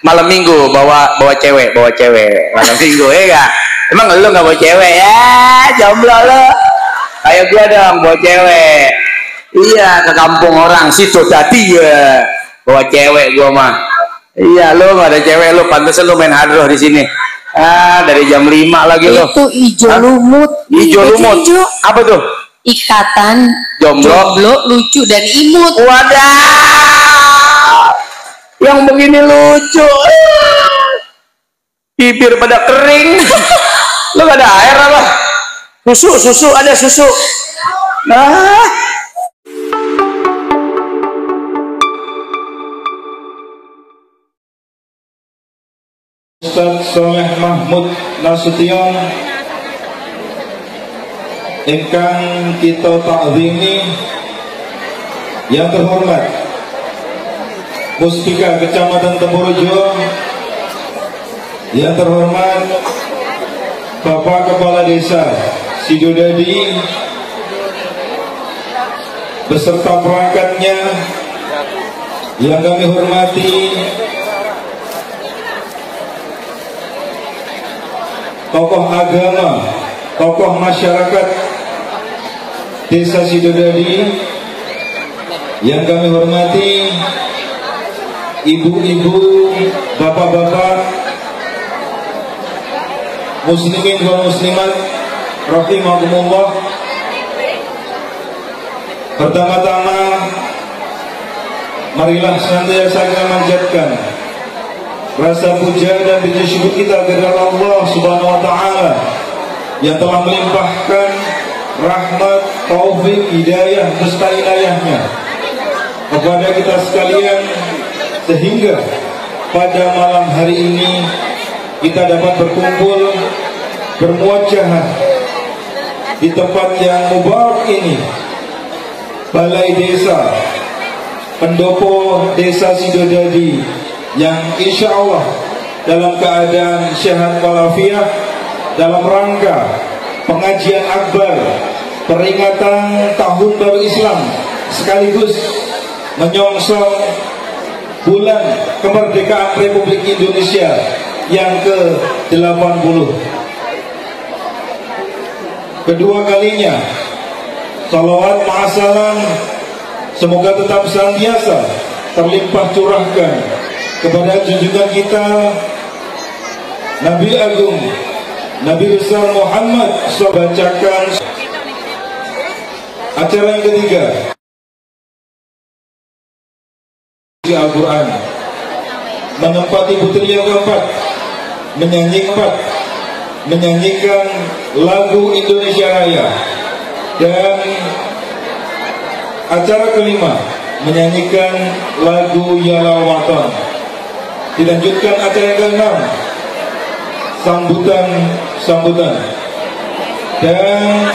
malam minggu bawa cewek malam minggu ya gak? Emang lu nggak bawa cewek ya? Jomblo lo. Kayak gua dong bawa cewek. Iya, ke kampung orang situ tadi ya bawa cewek gua mah. Iya, lu nggak ada cewek, lu pantas lu main hadroh di sini. Dari jam 5 lagi lo. Itu ijo lumut. Ijo lumut. Ijo. Apa tuh? Ikatan jomblo lucu dan imut. Wadah. Yang begini lucu. Bibir pada kering. Lu gak ada air apa? Susu ada susu. Nah. Ustaz Soleh Mahmud Nasution ingkang kita takzimi yang terhormat Muspika Kecamatan Tempurejo, yang terhormat Bapak Kepala Desa Sidodadi beserta perangkatnya, yang kami hormati tokoh agama, tokoh masyarakat Desa Sidodadi, yang kami hormati ibu-ibu, bapak-bapak, muslimin dan muslimat rahimakumullah. Pertama-tama marilah senantiasa kita manjatkan rasa puja dan puji syukur kita kepada Allah Subhanahu wa taala yang telah melimpahkan rahmat, taufik, hidayah beserta inayahnya kepada kita sekalian, sehingga pada malam hari ini kita dapat berkumpul bermuajah di tempat yang mubarak ini, Balai Desa Pendopo Desa Sidodadi, yang insya Allah dalam keadaan sehat walafiat dalam rangka pengajian akbar peringatan Tahun Baru Islam sekaligus menyongsong bulan kemerdekaan Republik Indonesia yang ke-80. Kedua kalinya salawat ma'asalam semoga tetap senantiasa terlimpah curahkan kepada junjungan kita Nabi Agung Nabi besar Muhammad SAW. Bacakan acara yang ketiga, Al-Quran, menempati putri yang keempat, menyanyikan lagu Indonesia Raya, dan acara kelima menyanyikan lagu Yala Watan. Dilanjutkan acara yang keenam, sambutan, dan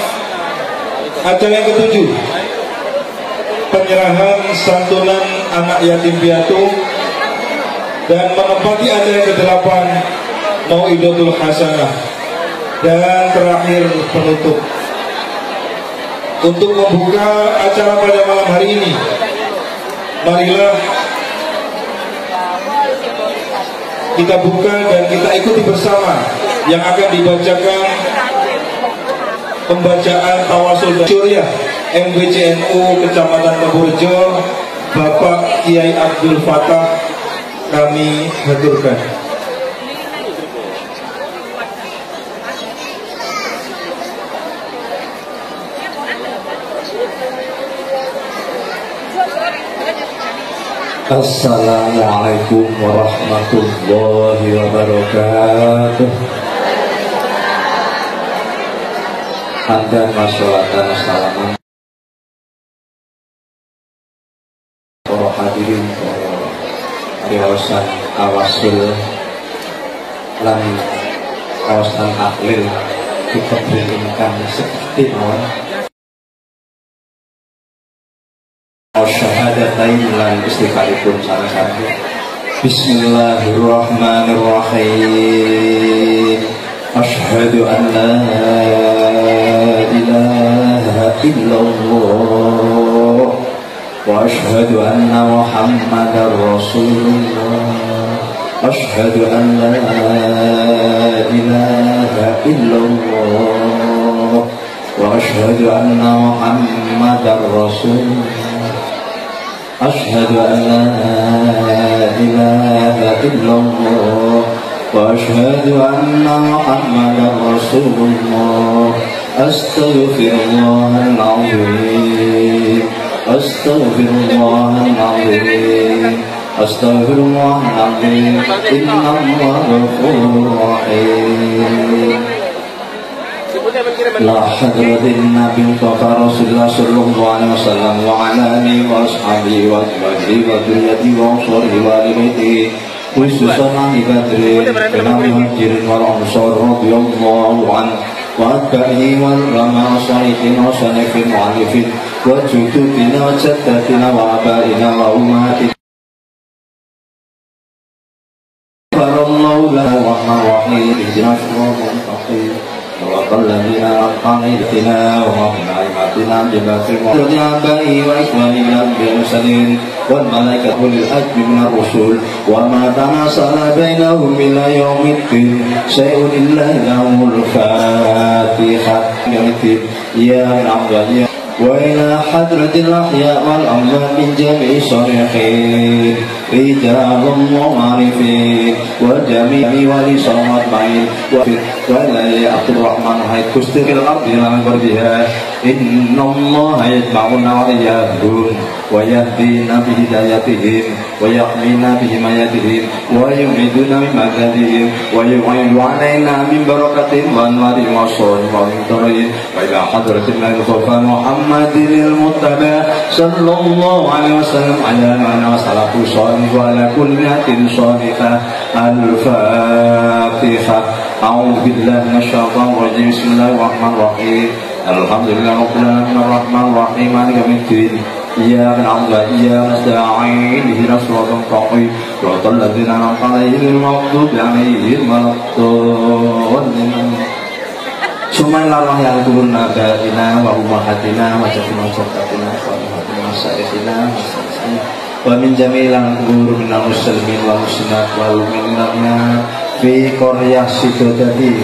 acara yang ketujuh, penyerahan santunan anak yatim piatu, dan menempati acara yang kedelapan, Mau'idatul Hasanah, dan terakhir penutup. Untuk membuka acara pada malam hari ini, marilah kita buka dan kita ikuti bersama yang akan dibacakan pembacaan tawasul Syuriah MBCNU Kecamatan Tempurejo, Bapak Kiai Abdul Fatah, kami haturkan. Assalamualaikum warahmatullahi wabarakatuh. Hamdan wa sholatan salaman para hadirin, kawasan awasul lan kawasan tahlil dikeberingkan seperti mawon syahadatain lan istighfaripun sareng-sareng. Bismillahirrahmanirrahim. Asyhadu an la ilaha illallah wa asyhadu anna Muhammadar Rasulullah. أشهد أن لا إله إلا الله وأشهد أن محمدا رسول الله أشهد أن لا إله إلا الله وأشهد أن محمدا رسول الله أستغفر الله العظيم أستغفر الله العظيم أستغفر الله العظيم إن الله غفور رحيم لا حضرة النبي المصطفى رسول الله صلى الله عليه وسلم وعلى آله وأصحابه وأزواجه وذريته وأنصاره وآل بيته خصوصا أهل بدر من المهاجرين والأنصار رضي الله عنه وأتباعه والعلماء والصالحين والسلف المعلفين وجدودنا وجداتنا وآبائنا وأمهاتنا غفر الله لنا الرحمن الرحيم اهدنا الصراط المستقيم صراط الذين أنعمت عليهم ومن أئمتنا بباطل آبائه وإخواننا الأنبياء المرسلين والملائكة أولي العزم من الرسل وما تناسل بينهم إلى يوم الدين شيء إلا له الفاتحة يا رب وإلى حضرة الأحياء والأموات من جميع الصالحين رجال وعارفين وجميع ولسان أجمعين وإلى عبد الرحمن حيث كستر الأرض لا بها إن الله يجمعنا وإياهم ويهدينا بهدايتهم ويحمينا بحمايتهم ويمدنا بمددهم ويعين علينا من بركتهم وأنوارهم وصالحهم ومن وإلى حضرة الله المصطفى محمد المتبع صلى الله عليه وسلم على من وسلف صالح وعلى كل نعمة صالحة الفاتحة أعوذ بالله من الشيطان الرجيم بسم الله الرحمن الرحيم الحمد لله رب العالمين الرحمن الرحيم مالك يوم الدين إياك نعبد وإياك نستعين اهدنا الصراط المستقيم صراط الذين أنعمت عليهم غير المغضوب عليهم ولا الضالين Sumailah yang turun nabaina wa ummahatina wa jadina jadatina wa ummahatina sa'idina wa min jami'il qubur min al-muslimin wal muslimat wal mu'minina fi qaryah sidati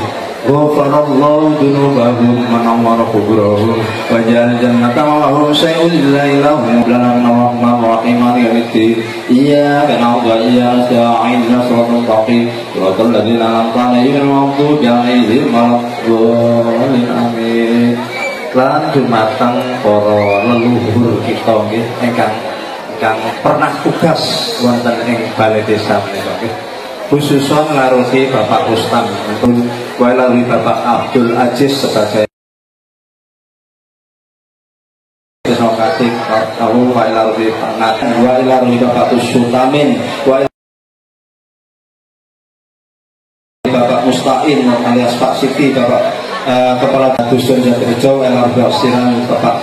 ghafarallahu dzunubahum wa nawwara quburahum wa ja'al jannata ma'ahum shay'un lillahi lahum lana rahman rahim yawmiddin iyyaka na'budu wa iyyaka nasta'in ihdinas siratal mustaqim siratal ladzina an'amta 'alaihim ghairil maghdubi 'alaihim waladdallin amin. Lan dumateng para leluhur kita nggih ingkang pernah tugas wonten ing balai desa menika nggih. Khususon larusi Bapak Rustam lalu Bapak Abdul Aziz sebagai Kesokati tahu lalu Pak lalu Bapak Sultamin Bapak Mustain alias Pak Siti Bapak Kepala Dusun Jatirjo lalu Basiran Bapak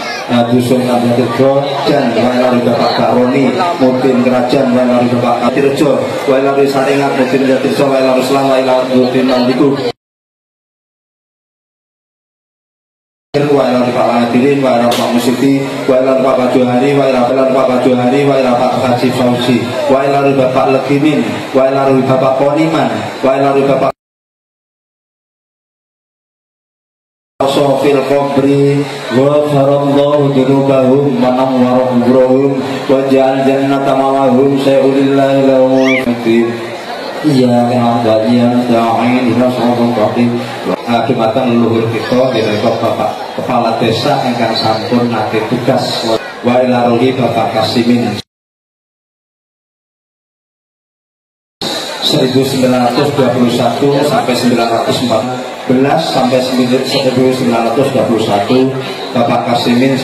Dusun Jatirjo dan lalu Bapak Karoni Mungkin Kerajaan lalu Bapak Jatirjo lalu Saringat Mungkin Jatirjo lalu Selama lalu Mungkin Nandiku Wailah Pak Hadirin, wailah Pak Musiti, wailah Pak Pajuhari, wailah Pak Pajuhari, wailah Pak Haji Fauzi, wailah Bapak Legimin, wailah Bapak Poniman, wailah Bapak Sofil Kubri, ghafarallahu dzunubahum wa nawwara quburahum wa ja'al jannata ma'ahum sayulillahi lahum fiddin. Iya, kenapa dia nasta'in ihdinas siratal mustaqim. Dumateng leluhur kita menika Bapak Kepala Desa ingkang sampun nate tugas wa ila ruhi Bapak Kasimin 1921 sampai 1914 sampai 1921 Bapak Kasimin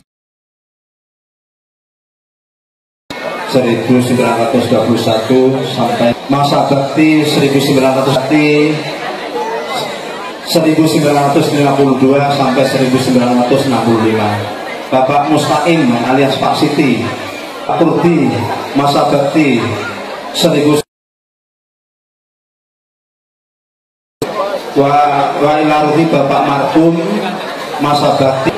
1921 sampai masa bakti 1952 sampai 1965 Bapak Mustain alias Pak Siti Pak Kurdi masa bakti 1900 wa ilaruhi Bapak Marhum masa bakti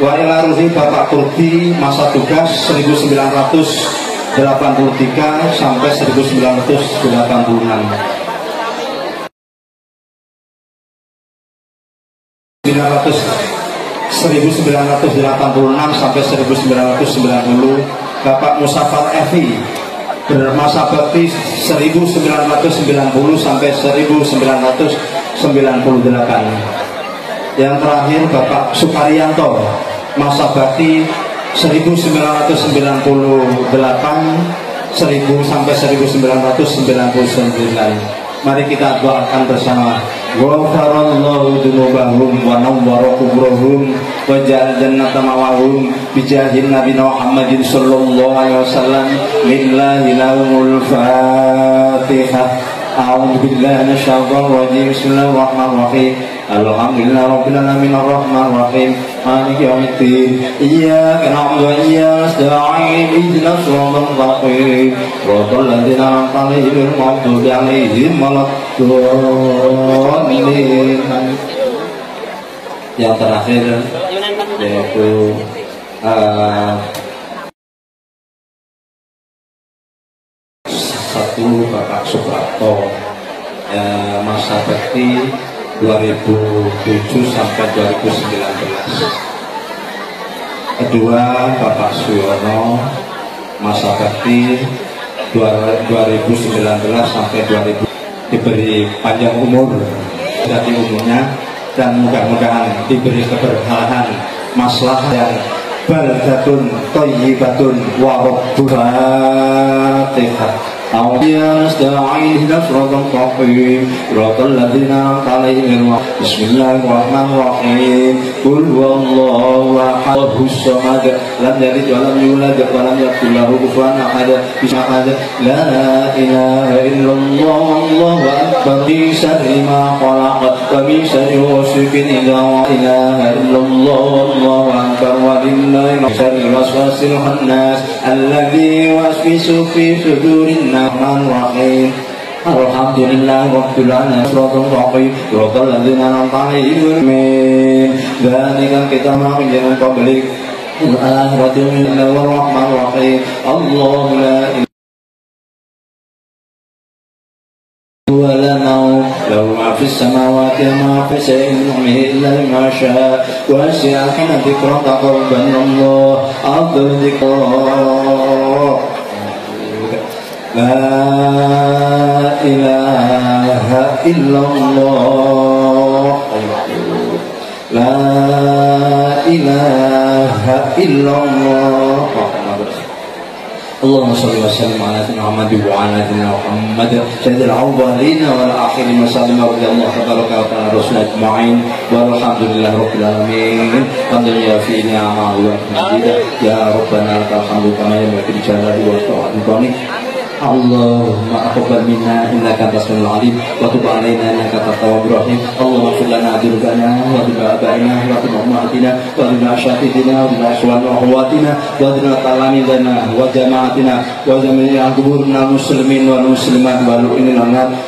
wa ilaruhi Bapak Kurdi masa tugas 1900 83 sampai 1986. 1986 sampai 1990 Bapak Musafar Efi bermasa bakti 1990 sampai 1998. Yang terakhir Bapak Sukaryanto masa bakti 1998 sampai 1999. Mari kita doakan bersama. Ghafarallahu dzunubahum wa nawwara quburahum wa ja'al jannata ma'wahum bi jahin nabiyina Muhammadin sallallahu alaihi wasallam. Billahi lahumul Fatihah. A'udzu billahi minasyaitonir rajim. Bismillahirrahmanirrahim. Alhamdulillah rabbil alamin arrahmanir rahim maliki yaumiddin iyyaka na'budu wa iyyaka nasta'in ihdinas siratal mustaqim siratal ladzina an'amta 'alaihim ghairil maghdubi 'alaihim waladdallin. Yang terakhir yaitu satu Bapak Suprapto masa bakti 2007 sampai 2019. Kedua Bapak Suyono masa bakti 2019 sampai 2000, diberi panjang umur dari umurnya dan mudah-mudahan diberi keberkahan maslahat yang baldatun thayyibatun wa rabbul Fatihah. Bismillahirrahmanirrahim. Qul huwallahu ahad, Allahus samad, lam yalid wa lam yulad wa lam yakul lahu kufuwan ahad. Bismillah. La ilaha illallah wallahu akbar. Min syarri ma khalaq wa min syarri ghasiqin idza ilaha illallah wallahu akbar wa lillahi min syarri waswasil khannas alladzi yuwaswisu fi sudurin Rahmanirrahim. Alhamdulillah rabbil alamin siratal mustaqim siratal ladzina an'amta 'alaihim dzalika kitabun min qablik al-akhiratu minal rahmanir rahim. Allahu la ilaha wa la naum lahu ma fis samawati wa ma fis al-ardi illa ma syaa wa wasi'a dzikra taqabban Allah afdal dzikra. La ilaha illallah. La ilaha illallah. Allahumma shalli wa sallim ala Muhammad wa ala ali Muhammad sayyidil awwalin wal akhirin wa sallim radhiyallahu tabaraka wa ta'ala rasulina ajma'in walhamdulillahi rabbil alamin. Alhamdulillah fi ni'amahu wa hamdihi ya rabbana lakal hamdu kama yanbaghi li jalali wa ta'ala. Allahumma aqbal minna innaka antas samiul alim wa tub alaina innaka antat tawwabur rahim. Allahumma ighfir lana dzunubana wa dzunub abaina wa dzunub ummahatina wa dzunub asyafatina wa dzunub ikhwan wa akhwatina wa dzunub talamidana wa jama'atina wa jami'i al-quburna muslimin wal muslimat wal mu'minin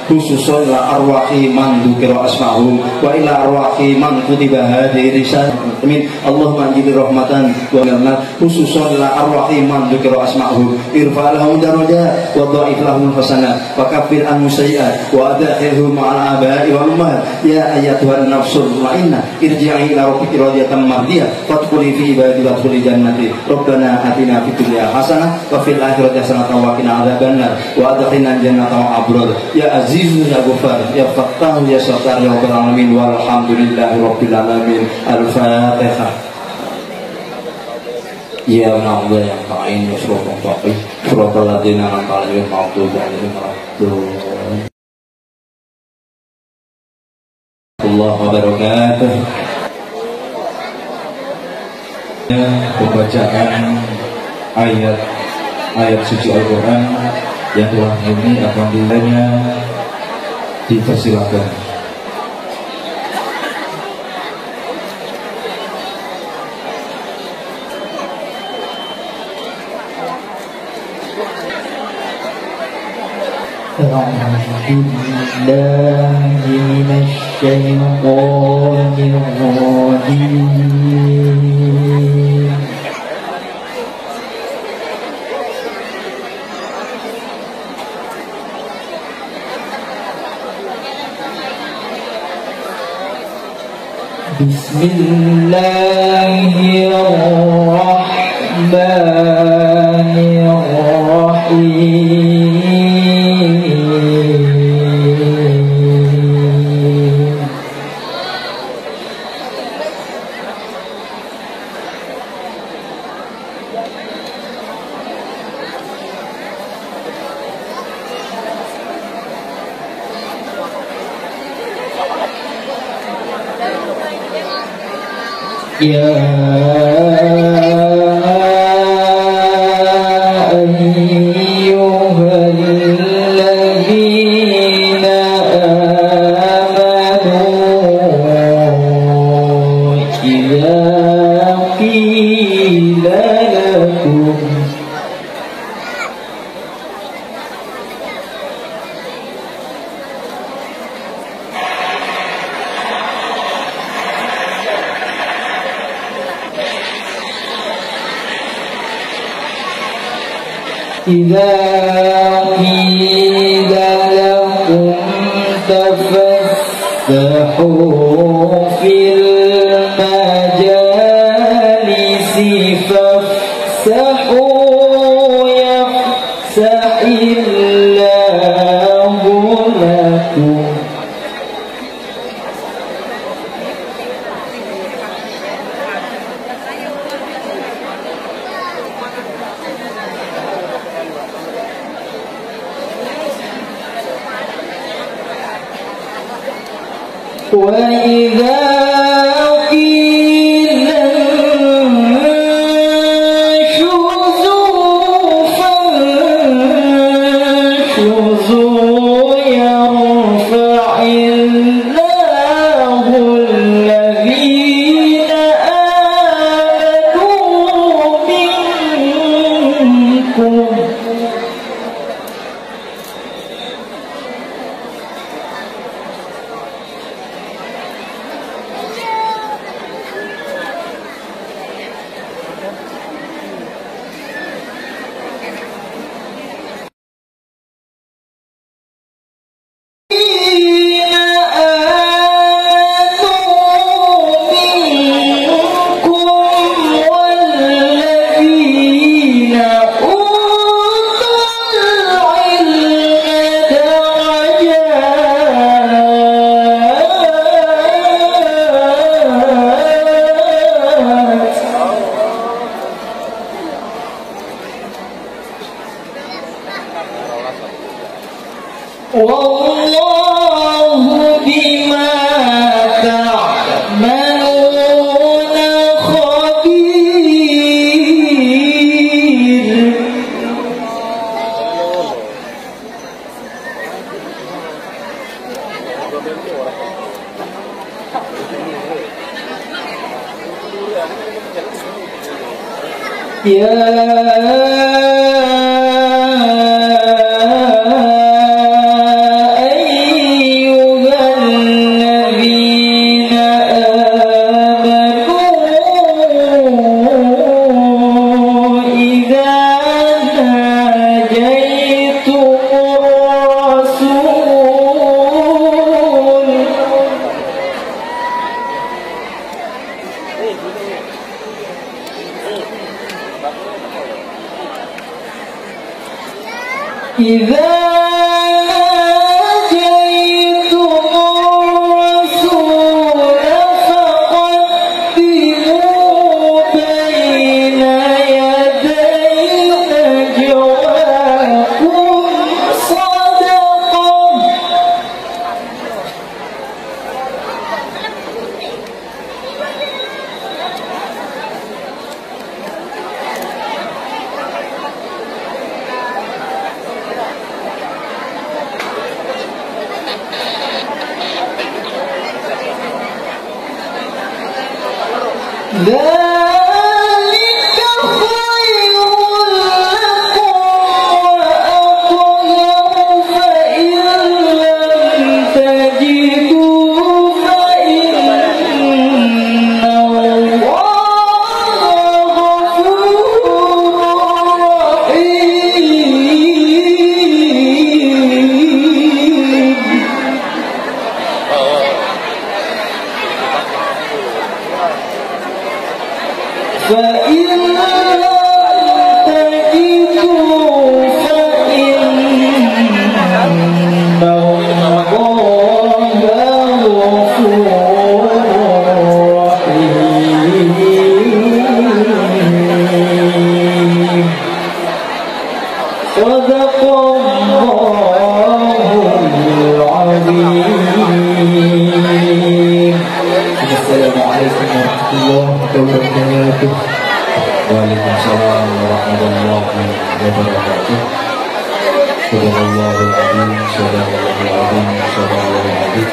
khususan ila arwahi man dzukira asma'uhum wa ila arwahi man kutiba hadhihi risalah. Amin. Allahumma anjil rahmatan wa rahmat khususan ila arwahi man dzukira asma'uhum irfa'lahum darajat wa dha'if lahum hasanat wa kaffir anhum sayyi'at wa adkhilhum ma'al aba'i wal ummahat. Ya ayyatuhan nafsul mutmainnah irji'i ila rabbiki radiyatan mardiyah fadkhuli fi ibadi wadkhuli jannati. Rabbana atina fid dunya hasanah wa fil akhirati hasanah wa qina adzabannar wa adkhilna jannata ma'al abrar. Ya aziz ya ghafar ya fattah ya sattar ya rabbal alamin walhamdulillahi rabbil alamin. Al-Fatihah. Ya na'budu ya ta'in ya suratul taqi suratul ladzina an'amta 'alaihim maghdubi 'alaihim waladdallin. Allah wabarakatuh. Pembacaan ayat suci Al-Quran yang telah ini akan dipersilakan. A'udzubillahi minasyaitonir rajim. إذا قيل لكم تفسحوا في المجالس فافسحوا يفسح الله لكم وإذا قيل انشزوا فانشزوا يرفع الله الذين آمنوا منكم والله بما تعملون خبير إذا ناجيتم الرسول فقدموا بين يدي نجواكم صدقة ذلك خير لكم وأطهر فإن لم تجدوا فإن الله غفور رحيم Waalaikumsalam warahmatullahi wabarakatuh. Subhanallahul azim, subhanallahul azim, subhanallahul azim.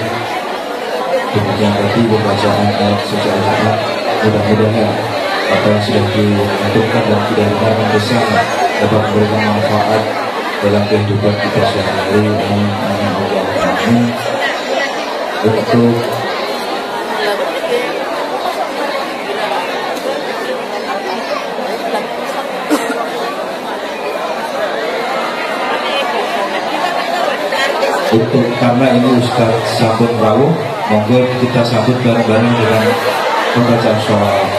Demikian tadi pembacaan ayat suci Al-Quran. Mudah-mudahan apa yang sudah dilakukan dan kita dengarkan bersama dapat memberikan manfaat dalam kehidupan kita sehari-hari. Amin, amin, Allahumma amin. Untuk karena ini Ustadz sambut rawuh, monggo kita sambut bareng-bareng dengan pembacaan sholawat.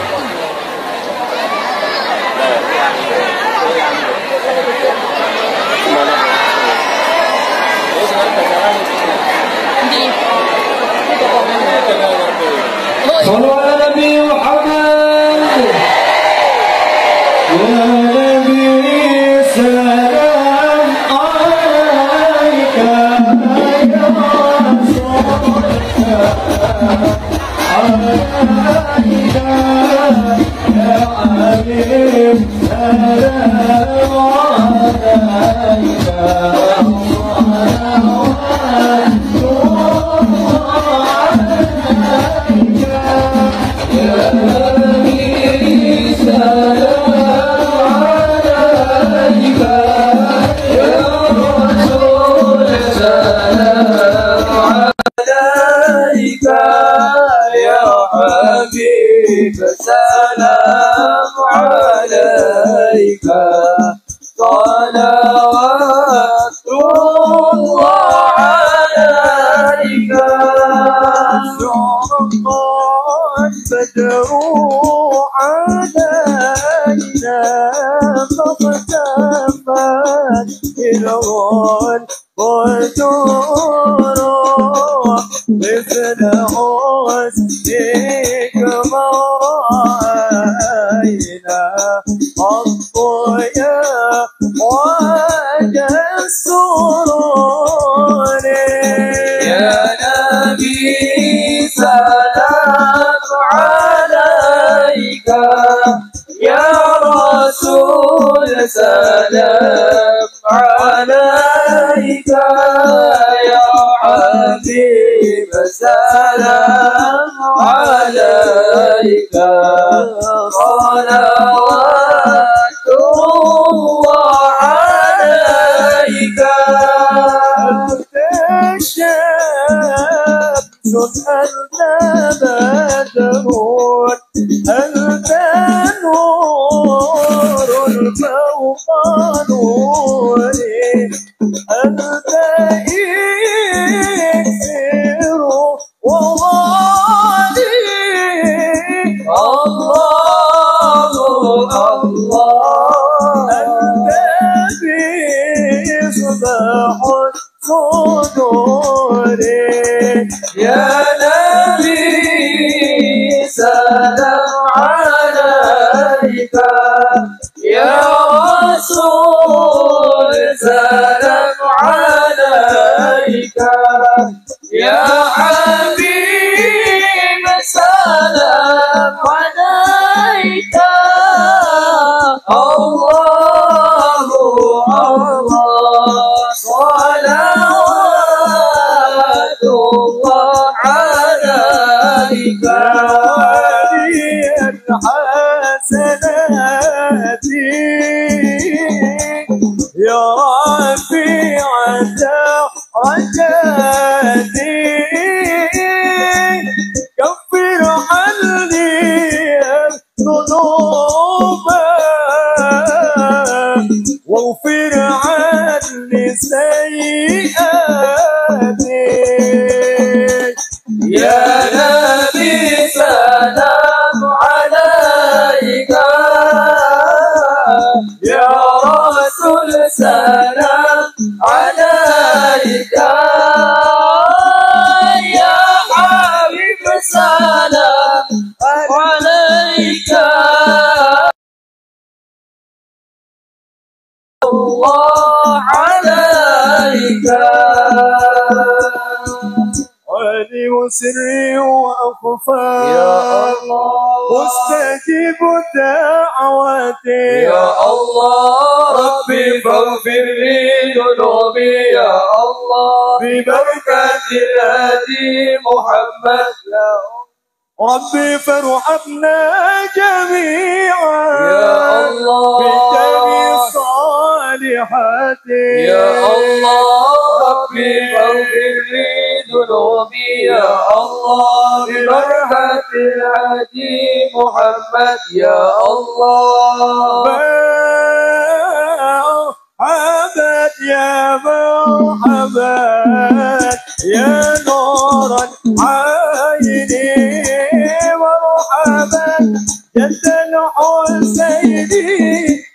Sallu ala Nabi Muhammad. Ya Nabi salam alaika. السلام عليك صلوات الله عليك البدر علينا فاختفت الغن والدور مثل حسنك مرأينا الضياء وجه السرور يا نبي سلام عليك يا رسول سلام عليك يا حبيب سلام عليك صلوات الله عليك الشمس أنت بدر أنت نور فوق نوري أنت إكسر وغالي الله الله أنت بصباح الصدور يا نبي سلام عليك يا رسول سلام عليك يا حبيب سلام عليك الله الله صلوات الله عليك الحسنات يا رفيع درجاتي كفر عني الذنوب واغفر عني سيئاتي يا نبي سلام عليك الله عليك عالم سري وأخفى يا الله مستجيب دعوتي يا الله ربي فاغفر لي ذنوبي يا الله ببركة الهادي محمد يا ربي فارحمنا جميعا يا الله بجميع صالحاتي يا الله ربي فاغفر لي ذنوبي يا الله ببركة الهادي محمد يا الله مرحبا يا مرحبا يا نور العين مرحبا جد الحسين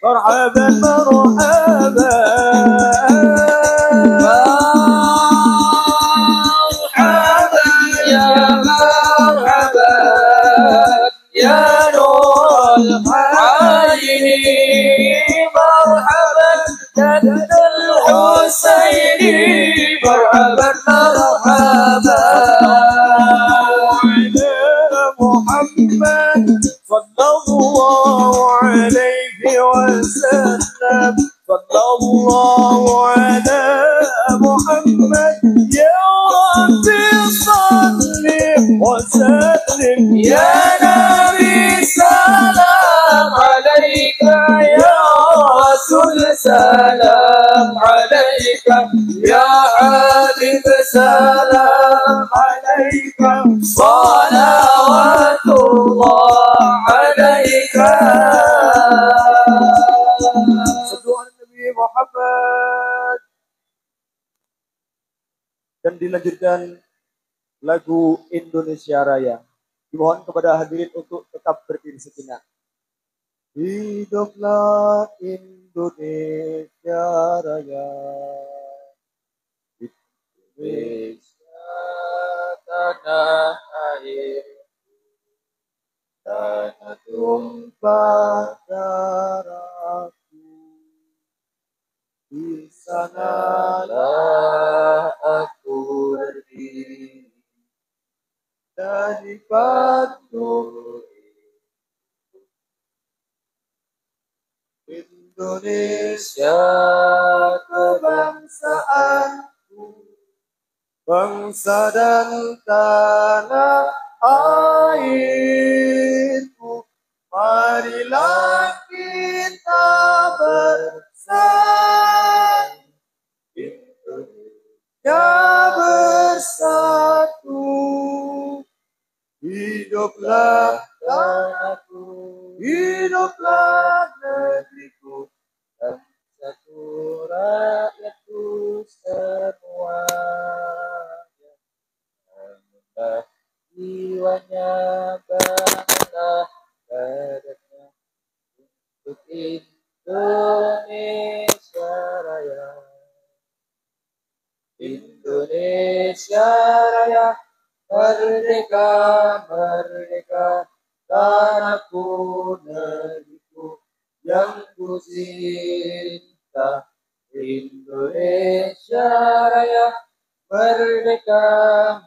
مرحبا مرحبا مرحبا يا مرحبا يا نور العين مرحبا جد الحسين مرحبا مرحبا محمد صلى الله عليه وسلم صلى الله على محمد يا ربي صل وسلم يا نبي سلام عليك يا رسول سلام عليك يا حبيب سلام عليك صلوات الله عليك صلوا على النبي محمد. Dan dilanjutkan lagu Indonesia Raya. Dimohon kepada hadirin untuk tetap berdiri sejenak. Hiduplah Indonesia Raya, Indonesia tanah air, tanah tumpah darahku. Di sanalah aku berdiri dari batu Indonesia kebangsaanku, bangsa dan tanah airku. Marilah kita bersatu, Indonesia bersatu. Hiduplah tanahku, hiduplah negeriku, dan satu rakyatku semuanya. Bangunlah jiwanya, bangunlah badannya untuk Indonesia Raya. Indonesia Raya, merdeka, merdeka, tanahku, negeriku yang ku cinta. Indonesia Raya, merdeka,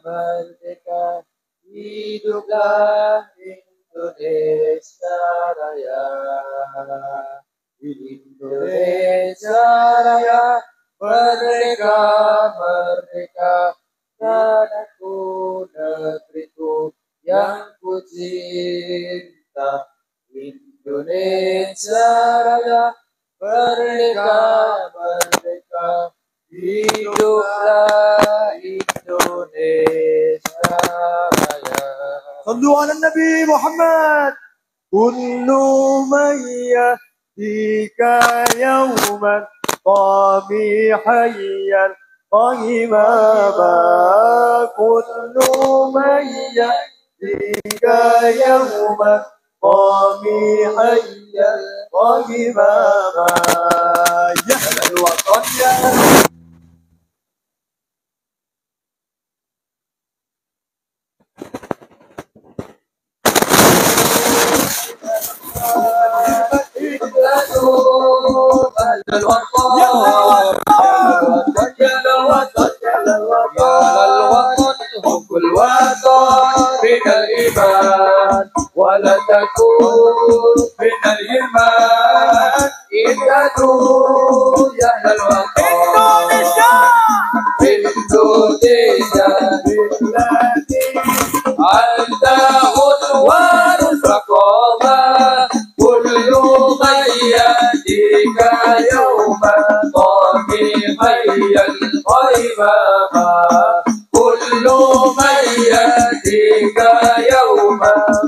merdeka, hiduplah Indonesia Raya. Indonesia Raya, merdeka, merdeka, tanahku, negeriku yang ku cinta. Indonesia Raya, merdeka, merdeka, hiduplah Indonesia Raya. Sallu ala Nabi Muhammad. Kullu man yahdika yawman qami hayyan qahimaba. Kullu man yahdika yawman qami hayyan qahimaba. Ya al-watan ya. حب الوطن من الإيمان ولا تكون من الإيمان إذا يا الوطن Indonesia بلادي أنت عنوان الثقافة كل غياديك يوم طاغي حي القيمة كل من يأتيك يوم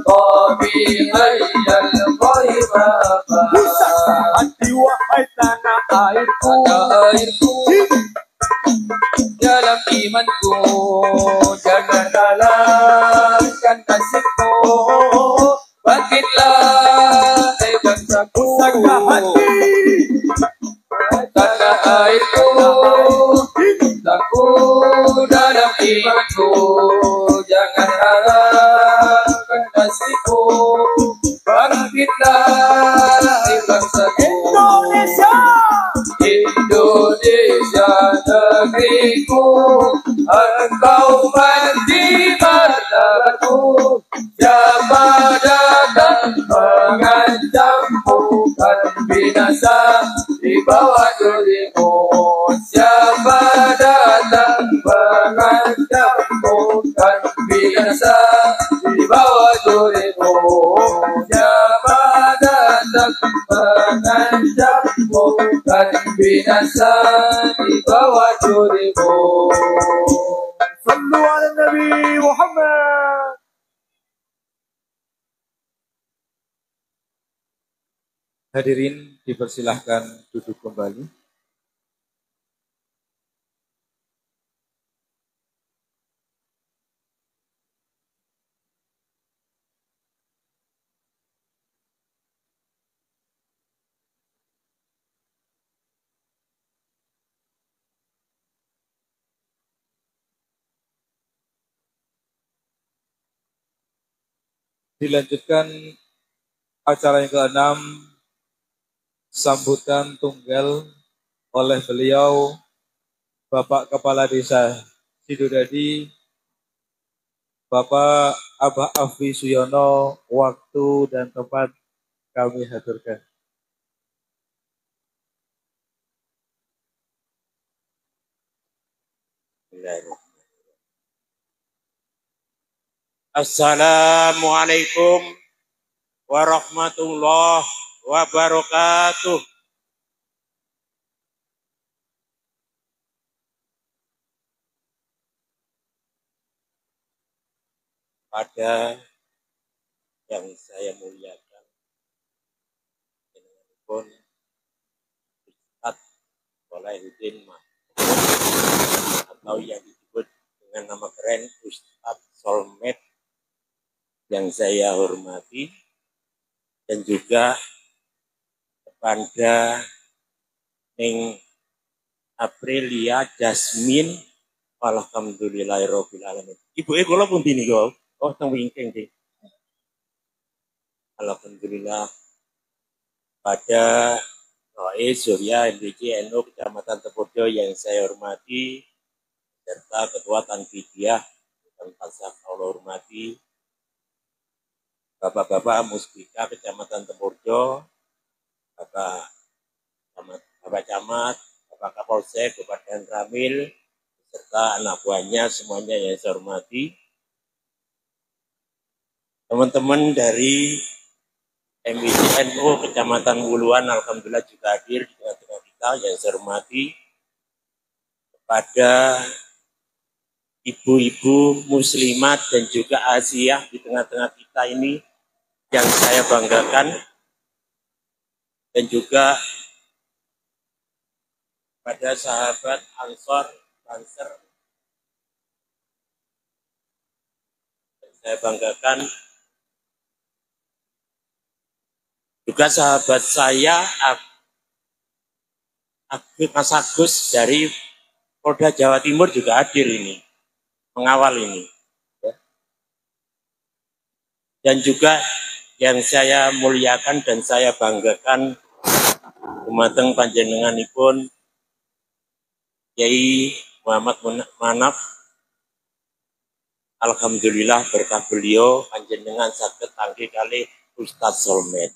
طاغي حي القيمة hati wahai tanah airku dalam imanku jangan kalahkan kasihku bangkitlah bangsaku hati tanah airku laku dalam imanku jangan kalahkan kasihku bangkitlah bangsaku Indonesia negeriku engkau mandi martabatku siapa datang mengancam bukan binasa di bawah dirimu siapa datang mengancam bukan binasa di bawah dirimu siapa datang mengancam bukan binasa di bawah dirimu. Sallu ala Nabi Muhammad. Hadirin dipersilahkan duduk kembali. Dilanjutkan acara yang ke-6, sambutan tunggal oleh beliau Bapak Kepala Desa Sidodadi, Bapak Abah Afri Suyono. Waktu dan tempat kami haturkan. Assalamualaikum warahmatullahi wabarakatuh. Pada yang saya muliakan, pun Ustaz Solahuddin atau yang disebut dengan nama keren Ustaz Solmed yang saya hormati, dan juga kepada Ning Aprilia Jasmine, alhamdulillahirabbil alamin. Ibu kula pun dini kok. Oh teng wingking nggih. Alhamdulillah pada Roe Surya MDC NU Kecamatan Tepurjo yang saya hormati, serta Ketua Tanfidiyah dan Pasar Allah hormati, Bapak-bapak Muspika Kecamatan Tepurjo, Bapak Camat, Bapak Kapolsek, Bapak Dan Ramil, serta anak buahnya semuanya yang saya hormati. Teman-teman dari MICNU Kecamatan Wuluan, alhamdulillah juga hadir di tengah-tengah kita yang saya hormati. Kepada ibu-ibu muslimat dan juga Asiah di tengah-tengah kita ini yang saya banggakan, dan juga pada sahabat Ansor Banser yang saya banggakan, juga sahabat saya Mas Agus dari Polda Jawa Timur juga hadir ini, mengawal ini. Dan juga yang saya muliakan dan saya banggakan, dumateng panjenenganipun Kyai Muhammad Manaf. Alhamdulillah berkah beliau panjenengan saged tanggih kali Ustadz Solmed.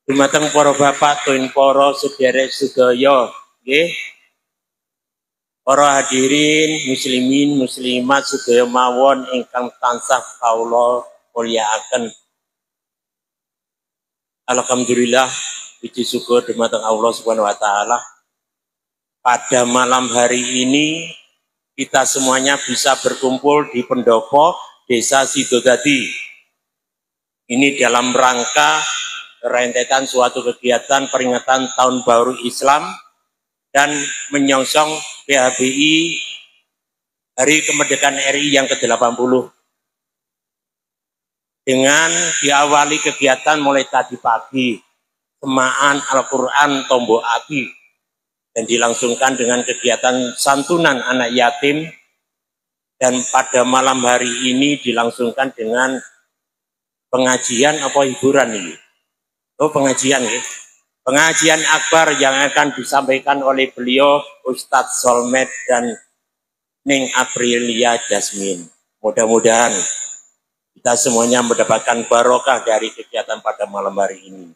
Dumateng para bapak tuwin para sedherek sedaya nggih. Para hadirin muslimin muslimat sedaya mawon ingkang tansah kawula mulyakaken. Alhamdulillah puji syukur dumateng Allah Subhanahu wa taala. Pada malam hari ini kita semuanya bisa berkumpul di pendopo Desa Sidodadi. Ini dalam rangka rentetan suatu kegiatan peringatan Tahun Baru Islam dan menyongsong PHBI Hari Kemerdekaan RI yang ke-80. Dengan diawali kegiatan mulai tadi pagi, semaan Al-Quran Tombok Api, dan dilangsungkan dengan kegiatan santunan anak yatim, dan pada malam hari ini dilangsungkan dengan pengajian apa hiburan ini? Oh, pengajian ya. Pengajian akbar yang akan disampaikan oleh beliau Ustadz Solmed dan Ning Aprilia Jasmine. Mudah-mudahan kita semuanya mendapatkan barokah dari kegiatan pada malam hari ini.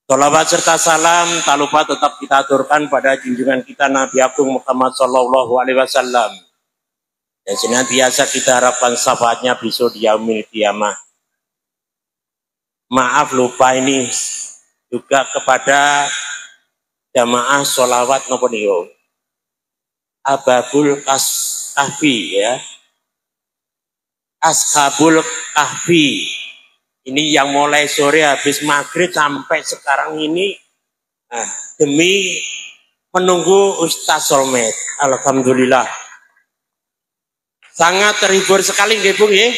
Sholawat serta salam tak lupa tetap kita aturkan pada junjungan kita Nabi Agung Muhammad Sallallahu Alaihi Wasallam. Dan senantiasa kita harapkan syafaatnya besok di yaumil qiyamah. Maaf lupa ini juga kepada jamaah sholawat nopo niku. Ababul Kahfi ya. Ashabul Kahfi. Ini yang mulai sore habis maghrib sampai sekarang ini demi menunggu Ustadz Solmed. Alhamdulillah. Sangat terhibur sekali nggih Bu nggih.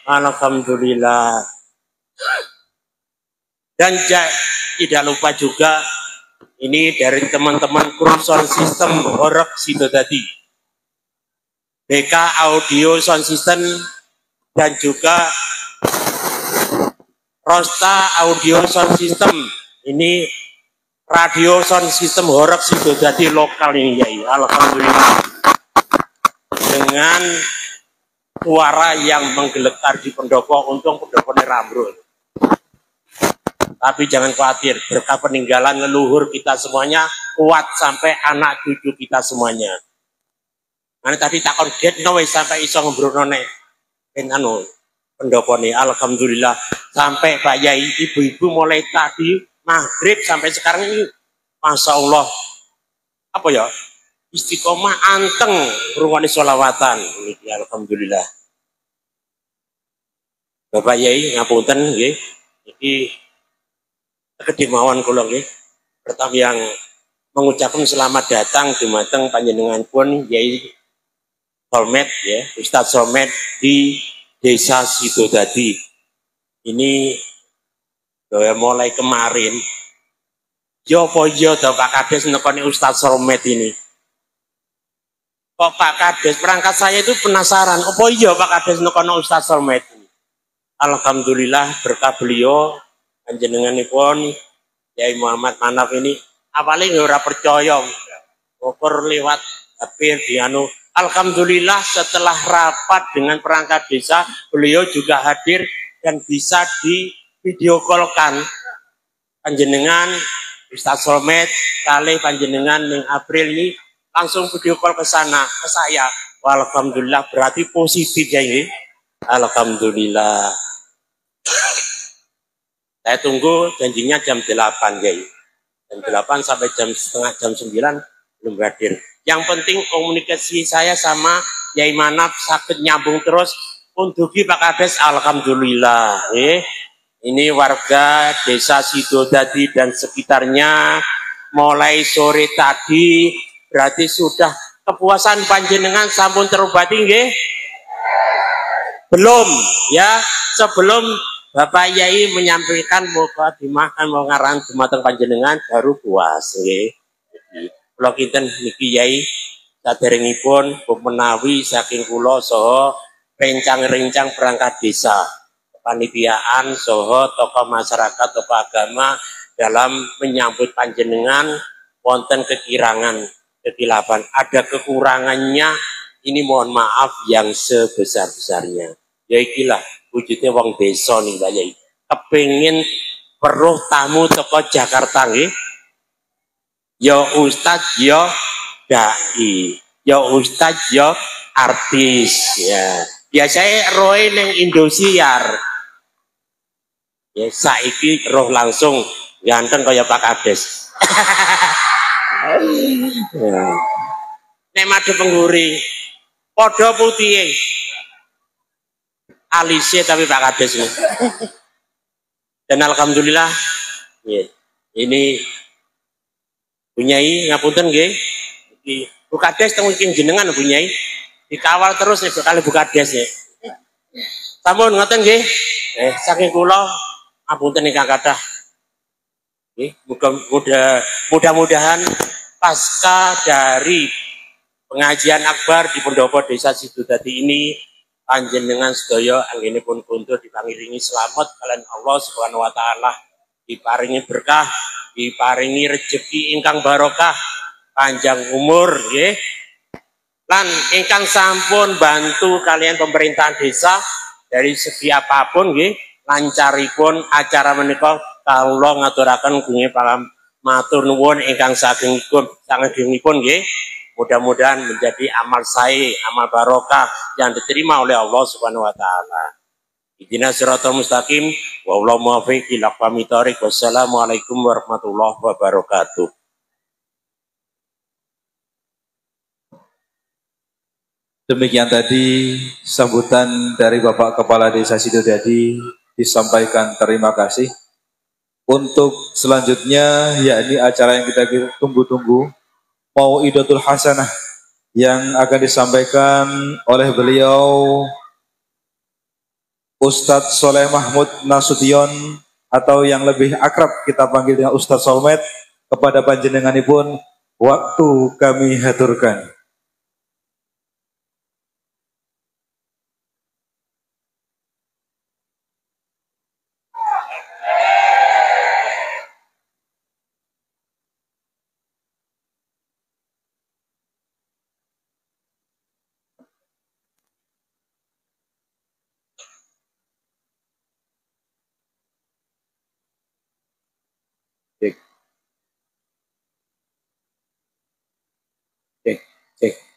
Alhamdulillah. Dan tidak lupa juga ini dari teman-teman kru sound system Horok Sidodadi. BK Audio Sound System dan juga Rosta Audio Sound System. Ini radio sound system Horok Sidodadi lokal ini ya. Alhamdulillah. Dengan suara yang menggeletar di pendopo, untung pendoponya rambrut. Tapi jangan khawatir, berkah peninggalan leluhur kita semuanya kuat sampai anak cucu kita semuanya. Mana tadi takon get nowe sampai iso ngembrokno nek ben anu pendopo nih, alhamdulillah sampai Pak Yai ibu-ibu mulai tadi maghrib sampai sekarang ini, masya Allah apa ya istiqomah anteng rungokne sholawatan ini, alhamdulillah. Bapak Yai ngapunten nggih, iki kedimawan kula nggih. Pertama yang mengucapkan selamat datang dumateng panjenenganipun Yai Solmed ya, Ustadz Solmed di Desa Sidodadi. Ini mulai kemarin yo poyo to Pak Kades nekoni Ustadz Solmed ini. Kok Pak Kades perangkat saya itu penasaran, opo iya Pak Kades nekoni Ustadz Solmed ini. Alhamdulillah berkah beliau panjenenganipun Kyai Muhammad Manaf ini awalnya ora percaya ukur lewat hampir dianu. Alhamdulillah setelah rapat dengan perangkat desa beliau juga hadir dan bisa di video call-kan panjenengan Ustadz Solmed kali panjenengan Ning April ini langsung video call ke sana ke saya. Alhamdulillah berarti positif ya ini. Alhamdulillah. Saya tunggu janjinya jam 8 guys. Jam 8 sampai setengah jam 9 belum hadir. Yang penting komunikasi saya sama Yai Manaf sakit nyambung terus untuk Pak Kades. Alhamdulillah. Ini warga Desa Sidodadi dan sekitarnya mulai sore tadi berarti sudah kepuasan panjenengan sampun terobati nggih? Belum ya, sebelum Bapak Yai menyampaikan moga dimakan mau ngaran dumateng panjenengan baru puas nggih. Kula kinten niki Yai saderengipun menawi saking kula saha rencang-rencang perangkat desa. kepanitiaan, soho, tokoh masyarakat, tokoh agama dalam menyambut panjenengan wonten kekirangan, kekilafan. Ada kekurangannya, ini mohon maaf yang sebesar-besarnya. Ya ikilah wujudnya wong desa nih Mbak Yai. Kepingin peruh tamu toko Jakarta nggih. Ya Ustadz, ya dai, ya Ustadz, ya artis ya. Biasanya roe neng Indosiar. Ya saiki roh langsung ganteng kaya Pak Kades. Ya. Nek madu pengguri podo putih alisnya tapi Pak Kades. Dan alhamdulillah ya, ini Bunyai ngapunten nggih. Bu Kades teng iki jenengan Bunyai. Dikawal terus nek kali Bu Kades ya. Sampun ngoten nggih. Saking kula ngapunten ingkang kathah. Nggih, mudah-mudahan pasca dari pengajian akbar di Pendopo Desa Sidodadi ini panjenengan sedaya anggenipun kuntur dipangiringi selamat kalian Allah Subhanahu wa taala, diparingi berkah, diparingi rezeki ingkang barokah, panjang umur nggih. Lan ingkang sampun bantu kalian pemerintahan desa dari segi apapun nggih, lancaripun acara menika kawula ngaturaken gunge palam matur nuwun ingkang sagengipun nggih. Mudah-mudahan menjadi amal sae, amal barokah yang diterima oleh Allah Subhanahu wa taala. Ihdinas siratal mustaqim wa wallahu muwaffiq ila aqwamit thoriq. Wassalamualaikum warahmatullahi wabarakatuh. Demikian tadi sambutan dari Bapak Kepala Desa Sidodadi, disampaikan terima kasih. Untuk selanjutnya yakni acara yang kita tunggu-tunggu, Mau'idatul Hasanah yang akan disampaikan oleh beliau Ustadz Soleh Mahmud Nasution, atau yang lebih akrab kita panggil dengan Ustadz Solmed. Kepada panjenenganipun waktu kami haturkan.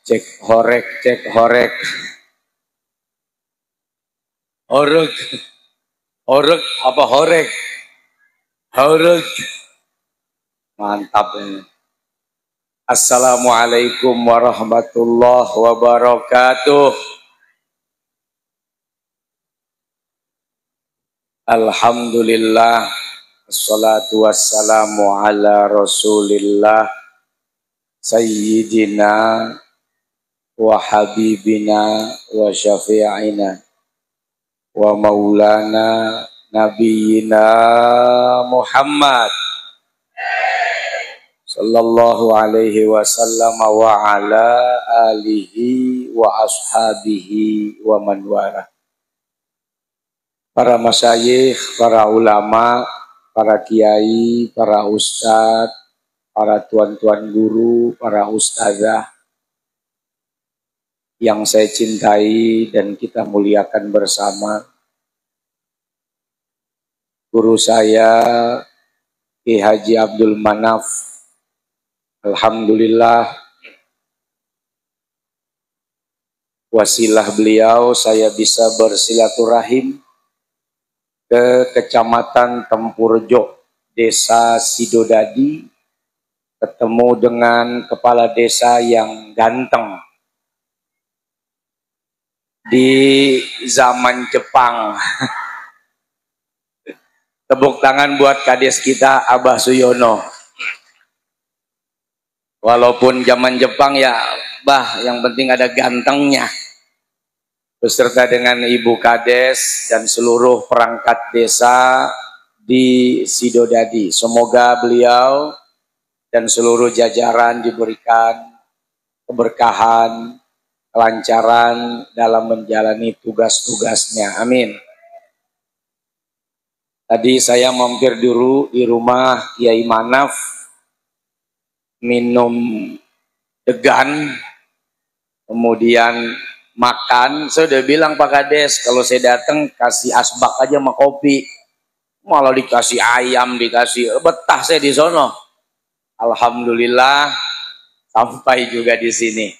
Cek horek horek apa horek mantap ini. Assalamualaikum warahmatullahi wabarakatuh. Alhamdulillah, assalatu wassalamu ala rasulillah sayyidina wa habibina wa syafi'ina wa maulana nabiyina Muhammad sallallahu alaihi wasallam wa ala alihi wa ashabihi wa man wala. Para masyayikh, para ulama, para kiai, para ustadz, para tuan-tuan guru, para ustazah yang saya cintai dan kita muliakan bersama. Guru saya Ki Haji Abdul Manaf, alhamdulillah wasilah beliau saya bisa bersilaturahim ke Kecamatan Tempurjo, Desa Sidodadi, ketemu dengan kepala desa yang ganteng di zaman Jepang. Tepuk tangan buat kades kita Abah Suyono. Walaupun zaman Jepang ya, bah, yang penting ada gantengnya. Beserta dengan Ibu Kades dan seluruh perangkat desa di Sidodadi. Semoga beliau dan seluruh jajaran diberikan keberkahan, kelancaran dalam menjalani tugas-tugasnya. Amin. Tadi saya mampir dulu di rumah Kiai Manaf, minum degan, kemudian makan. Saya udah bilang Pak Kades, kalau saya datang kasih asbak aja sama kopi. Malah dikasih ayam, dikasih, betah saya di sono. Alhamdulillah sampai juga di sini.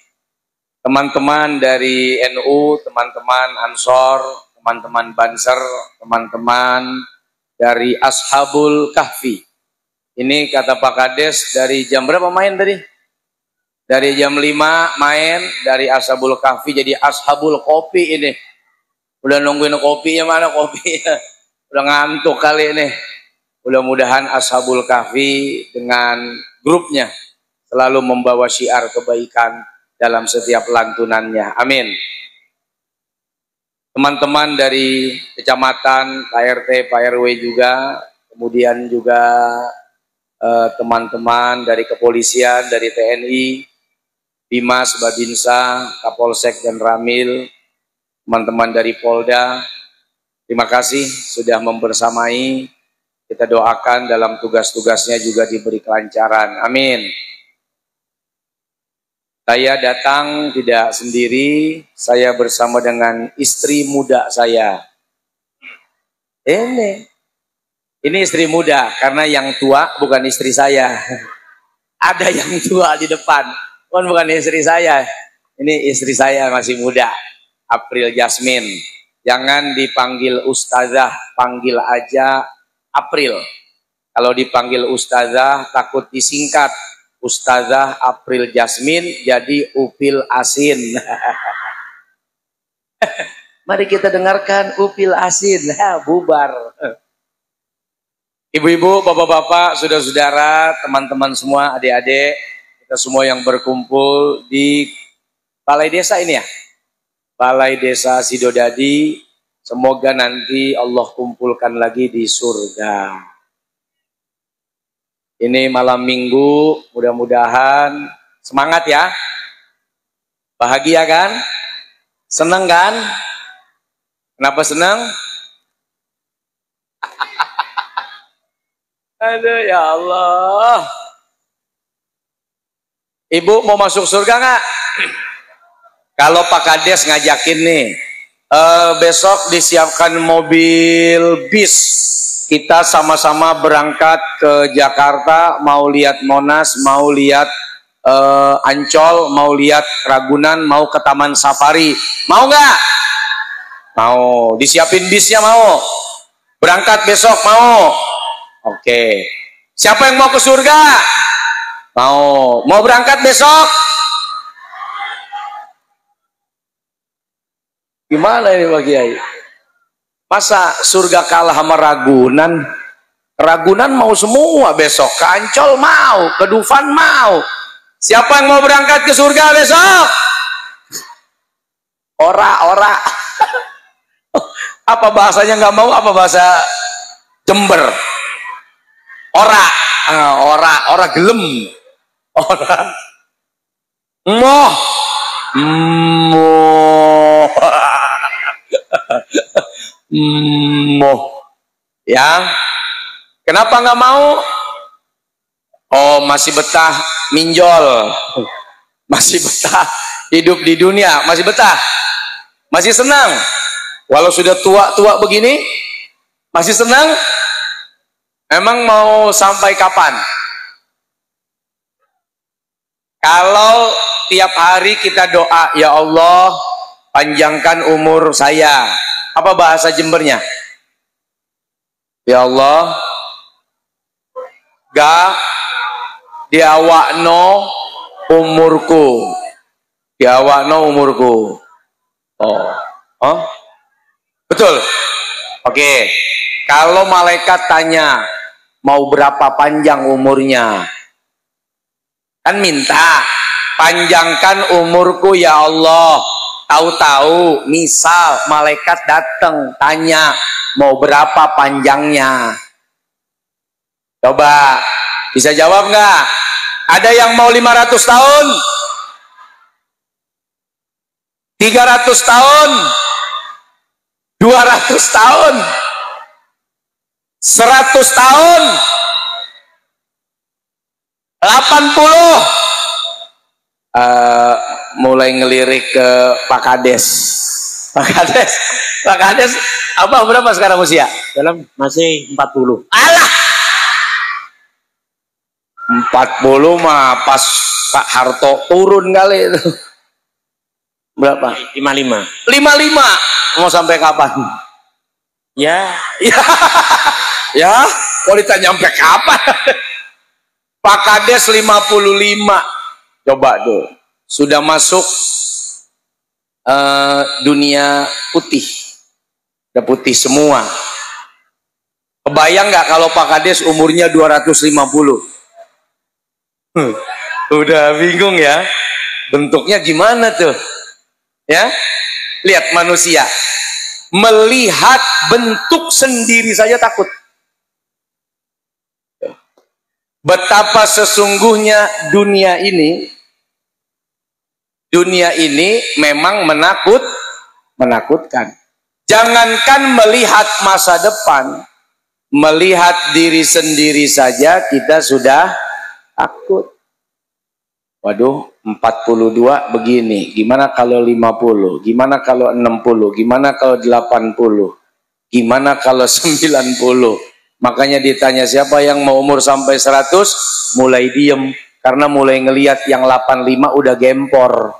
Teman-teman dari NU, teman-teman Ansor, teman-teman Banser, teman-teman dari Ashabul Kahfi. Ini kata Pak Kades dari jam berapa main tadi? Dari jam 5 main, dari Ashabul Kahfi jadi Ashabul Kopi ini. Udah nungguin kopinya, mana kopinya? Udah ngantuk kali ini. Mudah-mudahan Ashabul Kahfi dengan grupnya selalu membawa syiar kebaikan dalam setiap lantunannya. Amin. Teman-teman dari kecamatan, Pak RT, Pak RW juga, kemudian juga teman-teman dari kepolisian, dari TNI, Bimas, Babinsa, Kapolsek dan Ramil, teman-teman dari Polda, terima kasih sudah membersamai. Kita doakan dalam tugas-tugasnya juga diberi kelancaran. Amin. Saya datang tidak sendiri, saya bersama dengan istri muda saya. Ini istri muda, karena yang tua bukan istri saya. Ada yang tua di depan, bukan istri saya. Ini istri saya masih muda, April Jasmine. Jangan dipanggil ustazah, panggil aja April. Kalau dipanggil ustazah takut disingkat. Ustazah April Jasmine jadi Upil Asin. Mari kita dengarkan Upil Asin. Bubar. Ibu-ibu, bapak-bapak, saudara-saudara, teman-teman semua, adik-adik, kita semua yang berkumpul di Balai Desa ini ya. Balai Desa Sidodadi, semoga nanti Allah kumpulkan lagi di surga. Ini malam minggu, mudah-mudahan semangat ya. Bahagia kan? Senang kan? Kenapa senang? Aduh ya Allah. Ibu mau masuk surga nggak? Kalau Pak Kades ngajakin nih, besok disiapkan mobil bis. Kita sama-sama berangkat ke Jakarta, mau lihat Monas, mau lihat Ancol, mau lihat Ragunan, mau ke Taman Safari. Mau nggak? Mau. Disiapin bisnya mau? Berangkat besok mau? Oke. Siapa yang mau ke surga? Mau. Mau berangkat besok? Gimana ini Pak Kiai? Masa surga kalah sama Ragunan? Ragunan mau semua besok. Ke Ancol mau, ke Dufan mau. Siapa yang mau berangkat ke surga besok? Ora. Apa bahasanya nggak mau? Apa bahasa Jember? Ora gelem. Ora. Moh. Ya, kenapa nggak mau? Oh, masih betah minjol, masih betah hidup di dunia, masih betah, masih senang. Walau sudah tua-tua begini, masih senang. Emang mau sampai kapan? Kalau tiap hari kita doa, ya Allah, panjangkan umur saya. Apa bahasa Jembernya? Ya Allah, ga diawakno umurku. Diawakno umurku. Oh. Betul. Oke. Kalau malaikat tanya, mau berapa panjang umurnya? Kan minta, panjangkan umurku ya Allah. Tahu-tahu, misal malaikat datang tanya, mau berapa panjangnya? Coba, bisa jawab nggak? Ada yang mau 500 tahun? 300 tahun? 200 tahun? 100 tahun, 80, mulai ngelirik ke Pak Kades. Pak Kades, apa berapa sekarang usia? Dalam masih 40. Alah, 40 mah pas Pak Harto turun kali itu. Berapa? 55. 55. Mau sampai kapan? Ya, Ya, kalau ditanya sampai kapan? Pak Kades 55. Coba tuh, sudah masuk dunia putih. Udah putih semua. Kebayang nggak kalau Pak Kades umurnya 250? Udah bingung ya. Bentuknya gimana tuh? Ya, lihat manusia melihat bentuk sendiri saja takut. Betapa sesungguhnya dunia ini memang menakutkan. Jangankan melihat masa depan, melihat diri sendiri saja kita sudah takut. Waduh, 42 begini, gimana kalau 50, gimana kalau 60, gimana kalau 80, gimana kalau 90. Makanya ditanya siapa yang mau umur sampai 100, mulai diem, karena mulai ngelihat yang 85 udah gempor.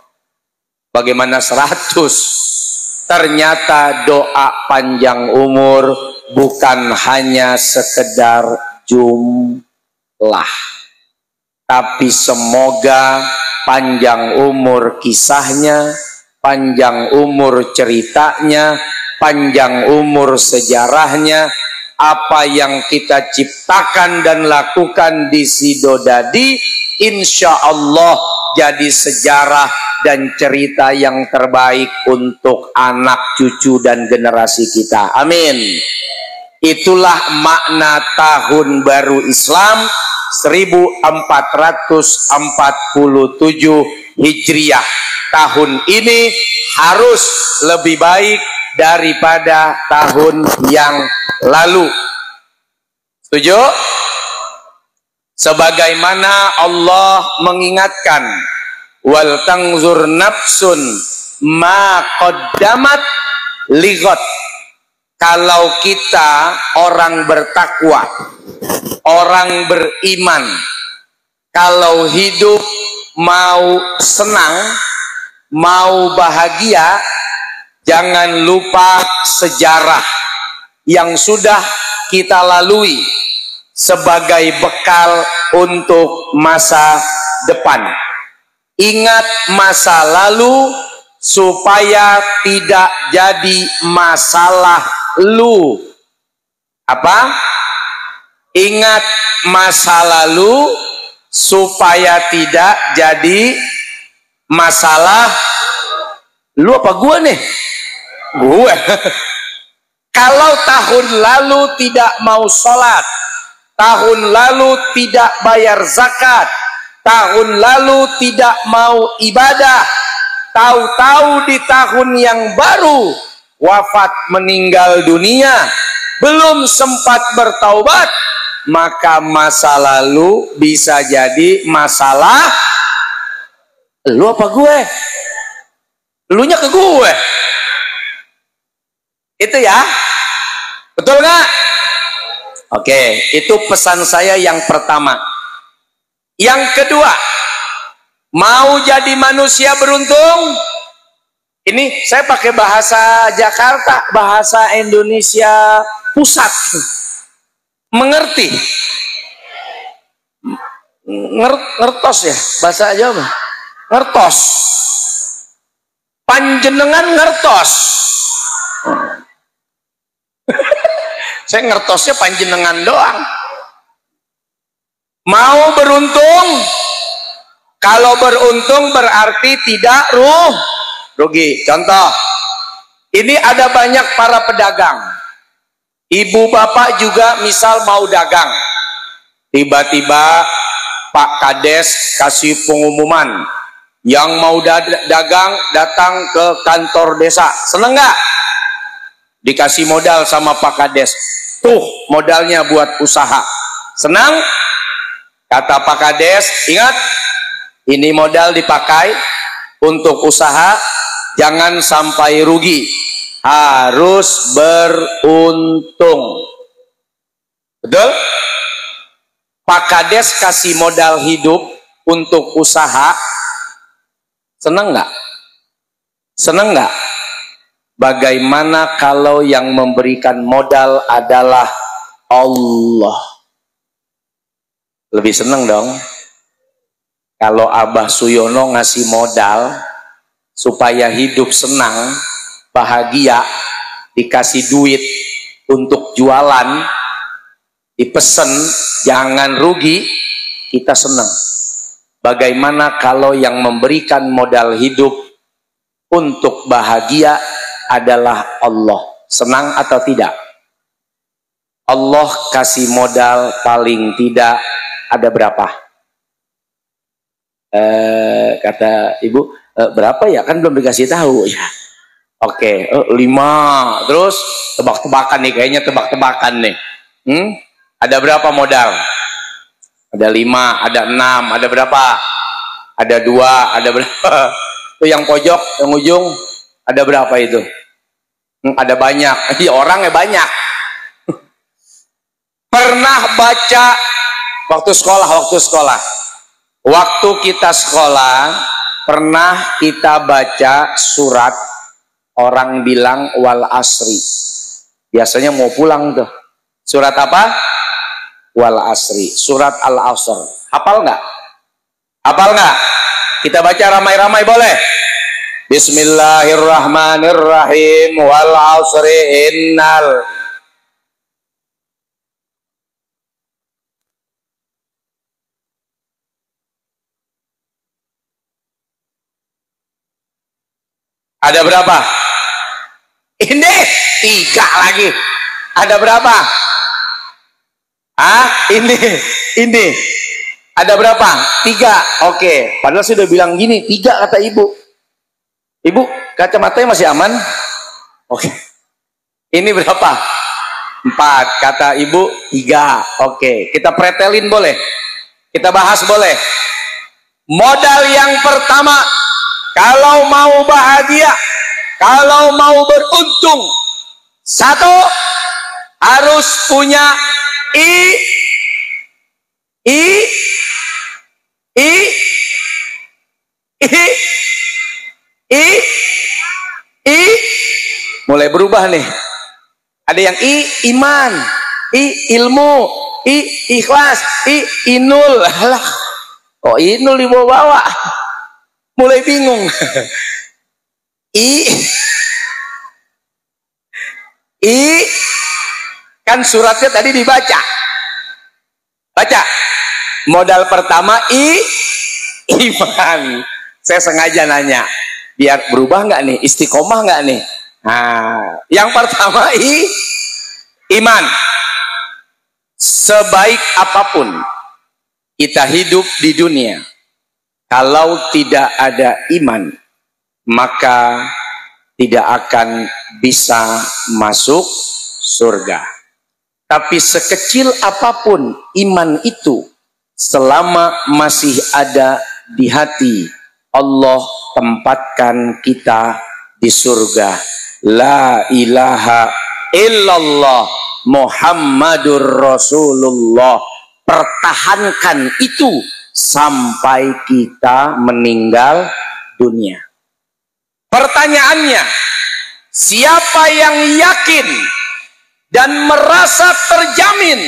Bagaimana 100? Ternyata doa panjang umur bukan hanya sekedar jumlah, tapi semoga panjang umur kisahnya, panjang umur ceritanya, panjang umur sejarahnya. Apa yang kita ciptakan dan lakukan di Sidodadi, insya Allah jadi sejarah dan cerita yang terbaik untuk anak, cucu, dan generasi kita. Amin. Itulah makna tahun baru Islam 1447 Hijriah. Tahun ini harus lebih baik daripada tahun yang lalu. Setuju? Sebagaimana Allah mengingatkan, wal tanzur nafsun ma qaddamat lighad. Kalau kita orang bertakwa, orang beriman, kalau hidup mau senang, mau bahagia, jangan lupa sejarah yang sudah kita lalui sebagai bekal untuk masa depan. Ingat masa lalu supaya tidak jadi masalah lu. Apa? Ingat masa lalu supaya tidak jadi masalah lu. Apa gua nih? Gue. Kalau tahun lalu tidak mau sholat, tahun lalu tidak bayar zakat, tahun lalu tidak mau ibadah, tahu-tahu di tahun yang baru wafat meninggal dunia, belum sempat bertaubat, maka masa lalu bisa jadi masalah lu. Apa gue? Lunya ke gue. Itu ya, betul nggak? Oke, itu pesan saya yang pertama. Yang kedua, mau jadi manusia beruntung. Ini saya pakai bahasa Jakarta, bahasa Indonesia pusat. Mengerti? Ngertos ya, bahasa Jawa. Ngertos. Panjenengan ngertos. Saya ngertosnya panjenengan doang. Mau beruntung? Kalau beruntung berarti tidak rugi. Contoh, ini ada banyak para pedagang. Ibu bapak juga misal mau dagang. Tiba-tiba Pak Kades kasih pengumuman, yang mau dagang datang ke kantor desa. Seneng nggak? Dikasih modal sama Pak Kades. Tuh modalnya buat usaha. Senang? Kata Pak Kades, ingat, ini modal dipakai untuk usaha, jangan sampai rugi, harus beruntung. Betul? Pak Kades kasih modal hidup untuk usaha, senang nggak? Senang nggak? Bagaimana kalau yang memberikan modal adalah Allah? Lebih seneng dong. Kalau Abah Suyono ngasih modal supaya hidup senang, bahagia, dikasih duit untuk jualan, dipesen, jangan rugi, kita senang. Bagaimana kalau yang memberikan modal hidup untuk bahagia adalah Allah? Senang atau tidak? Allah kasih modal paling tidak ada berapa? Kata ibu, berapa ya? Kan belum dikasih tahu ya. Oke, 5. Terus tebak-tebakan nih, kayaknya tebak-tebakan nih. Ada berapa modal? Ada 5, ada 6, ada berapa? Ada 2, ada berapa? Itu yang pojok, yang ujung, ada berapa itu? Ada banyak. Iya, orangnya banyak. Pernah baca waktu kita sekolah, pernah kita baca surat, orang bilang wal asri. Biasanya mau pulang tuh. Surat apa? Wal asri. Surat al-asr. Hafal nggak? Hafal nggak? Kita baca ramai-ramai boleh? Bismillahirrahmanirrahim. Wal asri innal. Ada berapa? Ini 3 lagi. Ada berapa? Ini. Ada berapa? 3. Oke. Padahal sudah bilang gini, 3 kata ibu. Ibu, kacamatanya masih aman? Oke. Ini berapa? 4. Kata ibu, 3. Oke. Kita pretelin boleh? Kita bahas boleh? Modal yang pertama, kalau mau bahagia, kalau mau beruntung, 1, harus punya mulai berubah nih. Ada yang iman, ilmu, ikhlas, inul. Alah, kok inul dibawa-bawa? Mulai bingung. Kan suratnya tadi dibaca. Baca. Modal pertama iman. Saya sengaja nanya, biar berubah nggak nih? Istiqomah nggak nih? Nah, yang pertama iman. Sebaik apapun kita hidup di dunia, kalau tidak ada iman, maka tidak akan bisa masuk surga. Tapi sekecil apapun iman itu, selama masih ada di hati, Allah tempatkan kita di surga. La ilaha illallah Muhammadur Rasulullah. Pertahankan itu sampai kita meninggal dunia. Pertanyaannya, siapa yang yakin dan merasa terjamin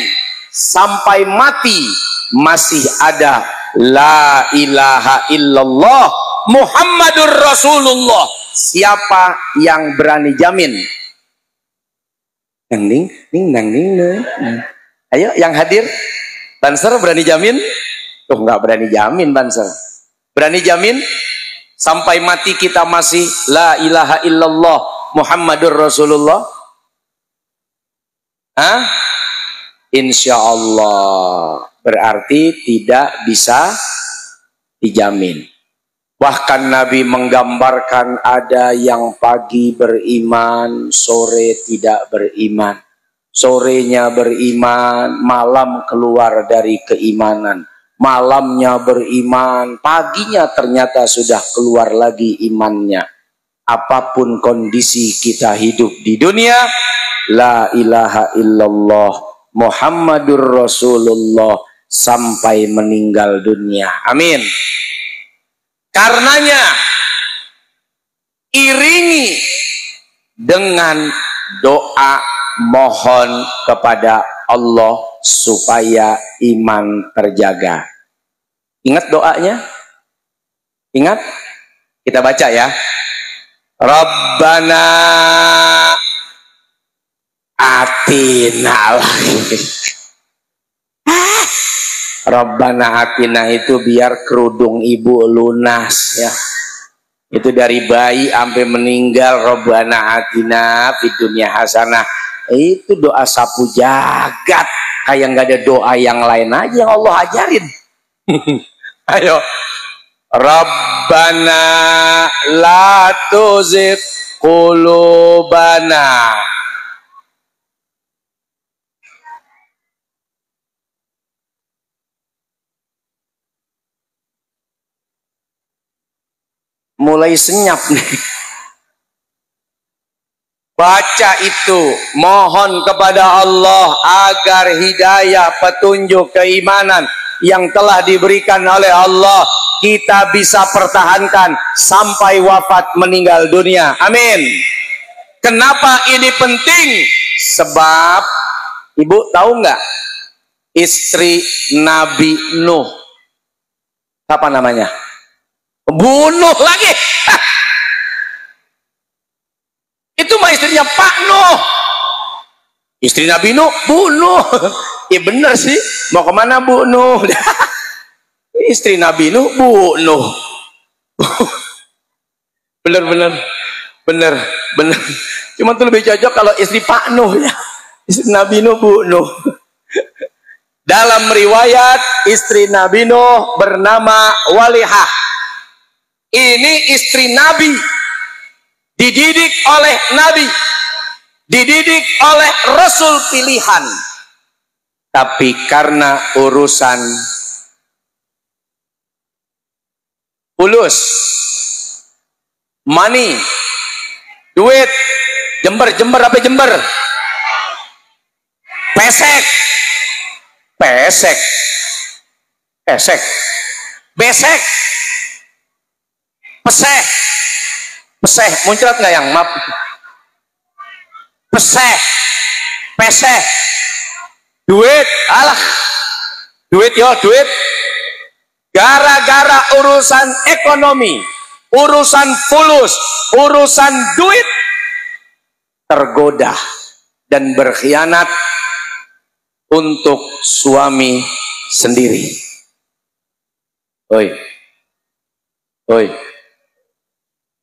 sampai mati masih ada la ilaha illallah Muhammadur Rasulullah? Siapa yang berani jamin? Ayo yang hadir, Banser berani jamin? Tuh nggak berani jamin Banser. Berani jamin sampai mati kita masih la ilaha illallah Muhammadur Rasulullah? Insya Allah. Berarti tidak bisa dijamin. Bahkan Nabi menggambarkan ada yang pagi beriman, sore tidak beriman. sorenya beriman, malam keluar dari keimanan, malamnya beriman, paginya ternyata sudah keluar lagi imannya. Apapun kondisi kita hidup di dunia, la ilaha illallah Muhammadur Rasulullah sampai meninggal dunia. Amin. Karenanya iringi dengan doa mohon kepada Allah supaya iman terjaga. Ingat doanya? Ingat? Kita baca ya. Rabbana atina lagi. Rabbana atina itu biar kerudung ibu lunas ya. Itu dari bayi sampai meninggal. Rabbana atina fid dunya hasanah. Itu doa sapu jagat. Kayak nggak ada doa yang lain aja yang Allah ajarin. Ayo. Rabbana la tuzigh qulubana. Mulai senyap nih. Baca itu, mohon kepada Allah agar hidayah, petunjuk, keimanan yang telah diberikan oleh Allah kita bisa pertahankan sampai wafat meninggal dunia. Amin. Kenapa ini penting? Sebab ibu tahu nggak istri Nabi Nuh? Apa namanya? Bunuh lagi. Itu mah istrinya Pak Nuh. Istri Nabi Nuh bunuh. Ya bener sih. Mau kemana Bu Nuh? Istri Nabi Nuh bunuh. Bener. Cuma tuh lebih cocok kalau istri Pak Nuh ya. Istri Nabi Nuh bunuh. Dalam riwayat istri Nabi Nuh bernama Walihah. Ini istri Nabi, dididik oleh Nabi, dididik oleh Rasul pilihan. Tapi karena urusan fulus, money, duit, Jember apa Jember? Besek. Peseh, muncrat nggak yang maaf? Peseh, duit, duit. Gara-gara urusan ekonomi, urusan fulus, urusan duit, tergoda dan berkhianat untuk suami sendiri. Oi.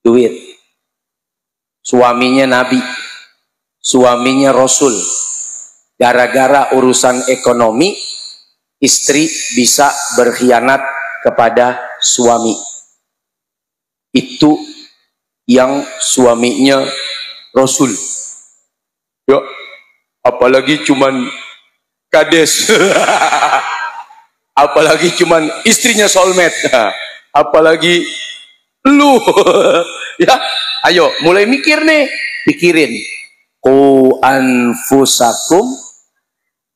Duit, suaminya Nabi, suaminya Rasul. Gara-gara urusan ekonomi, istri bisa berkhianat kepada suami. Itu yang suaminya Rasul. Ya, apalagi cuman kades. Apalagi cuman istrinya soulmate. Apalagi lu. Ya, ayo mulai mikir nih, pikirin. Qu anfusakum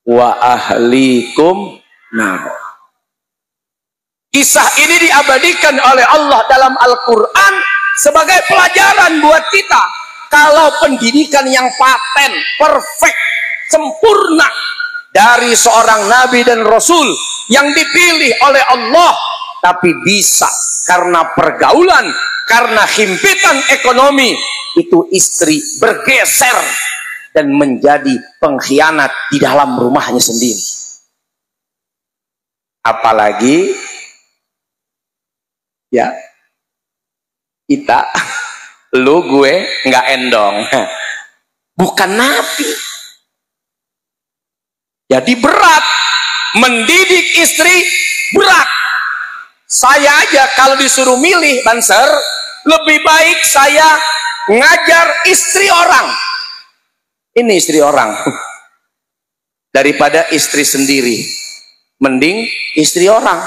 wa ahlikum nar. Kisah ini diabadikan oleh Allah dalam Al-Quran sebagai pelajaran buat kita. Kalau pendidikan yang paten, perfect, sempurna dari seorang Nabi dan Rasul yang dipilih oleh Allah, tapi bisa karena pergaulan, karena himpitan ekonomi, itu istri bergeser dan menjadi pengkhianat di dalam rumahnya sendiri. Apalagi ya kita, lu gue nggak endong, bukan Nabi. Jadi berat mendidik istri, berat. Saya aja kalau disuruh milih Banser, lebih baik saya ngajar istri orang. Ini istri orang. daripada istri sendiri. Mending istri orang.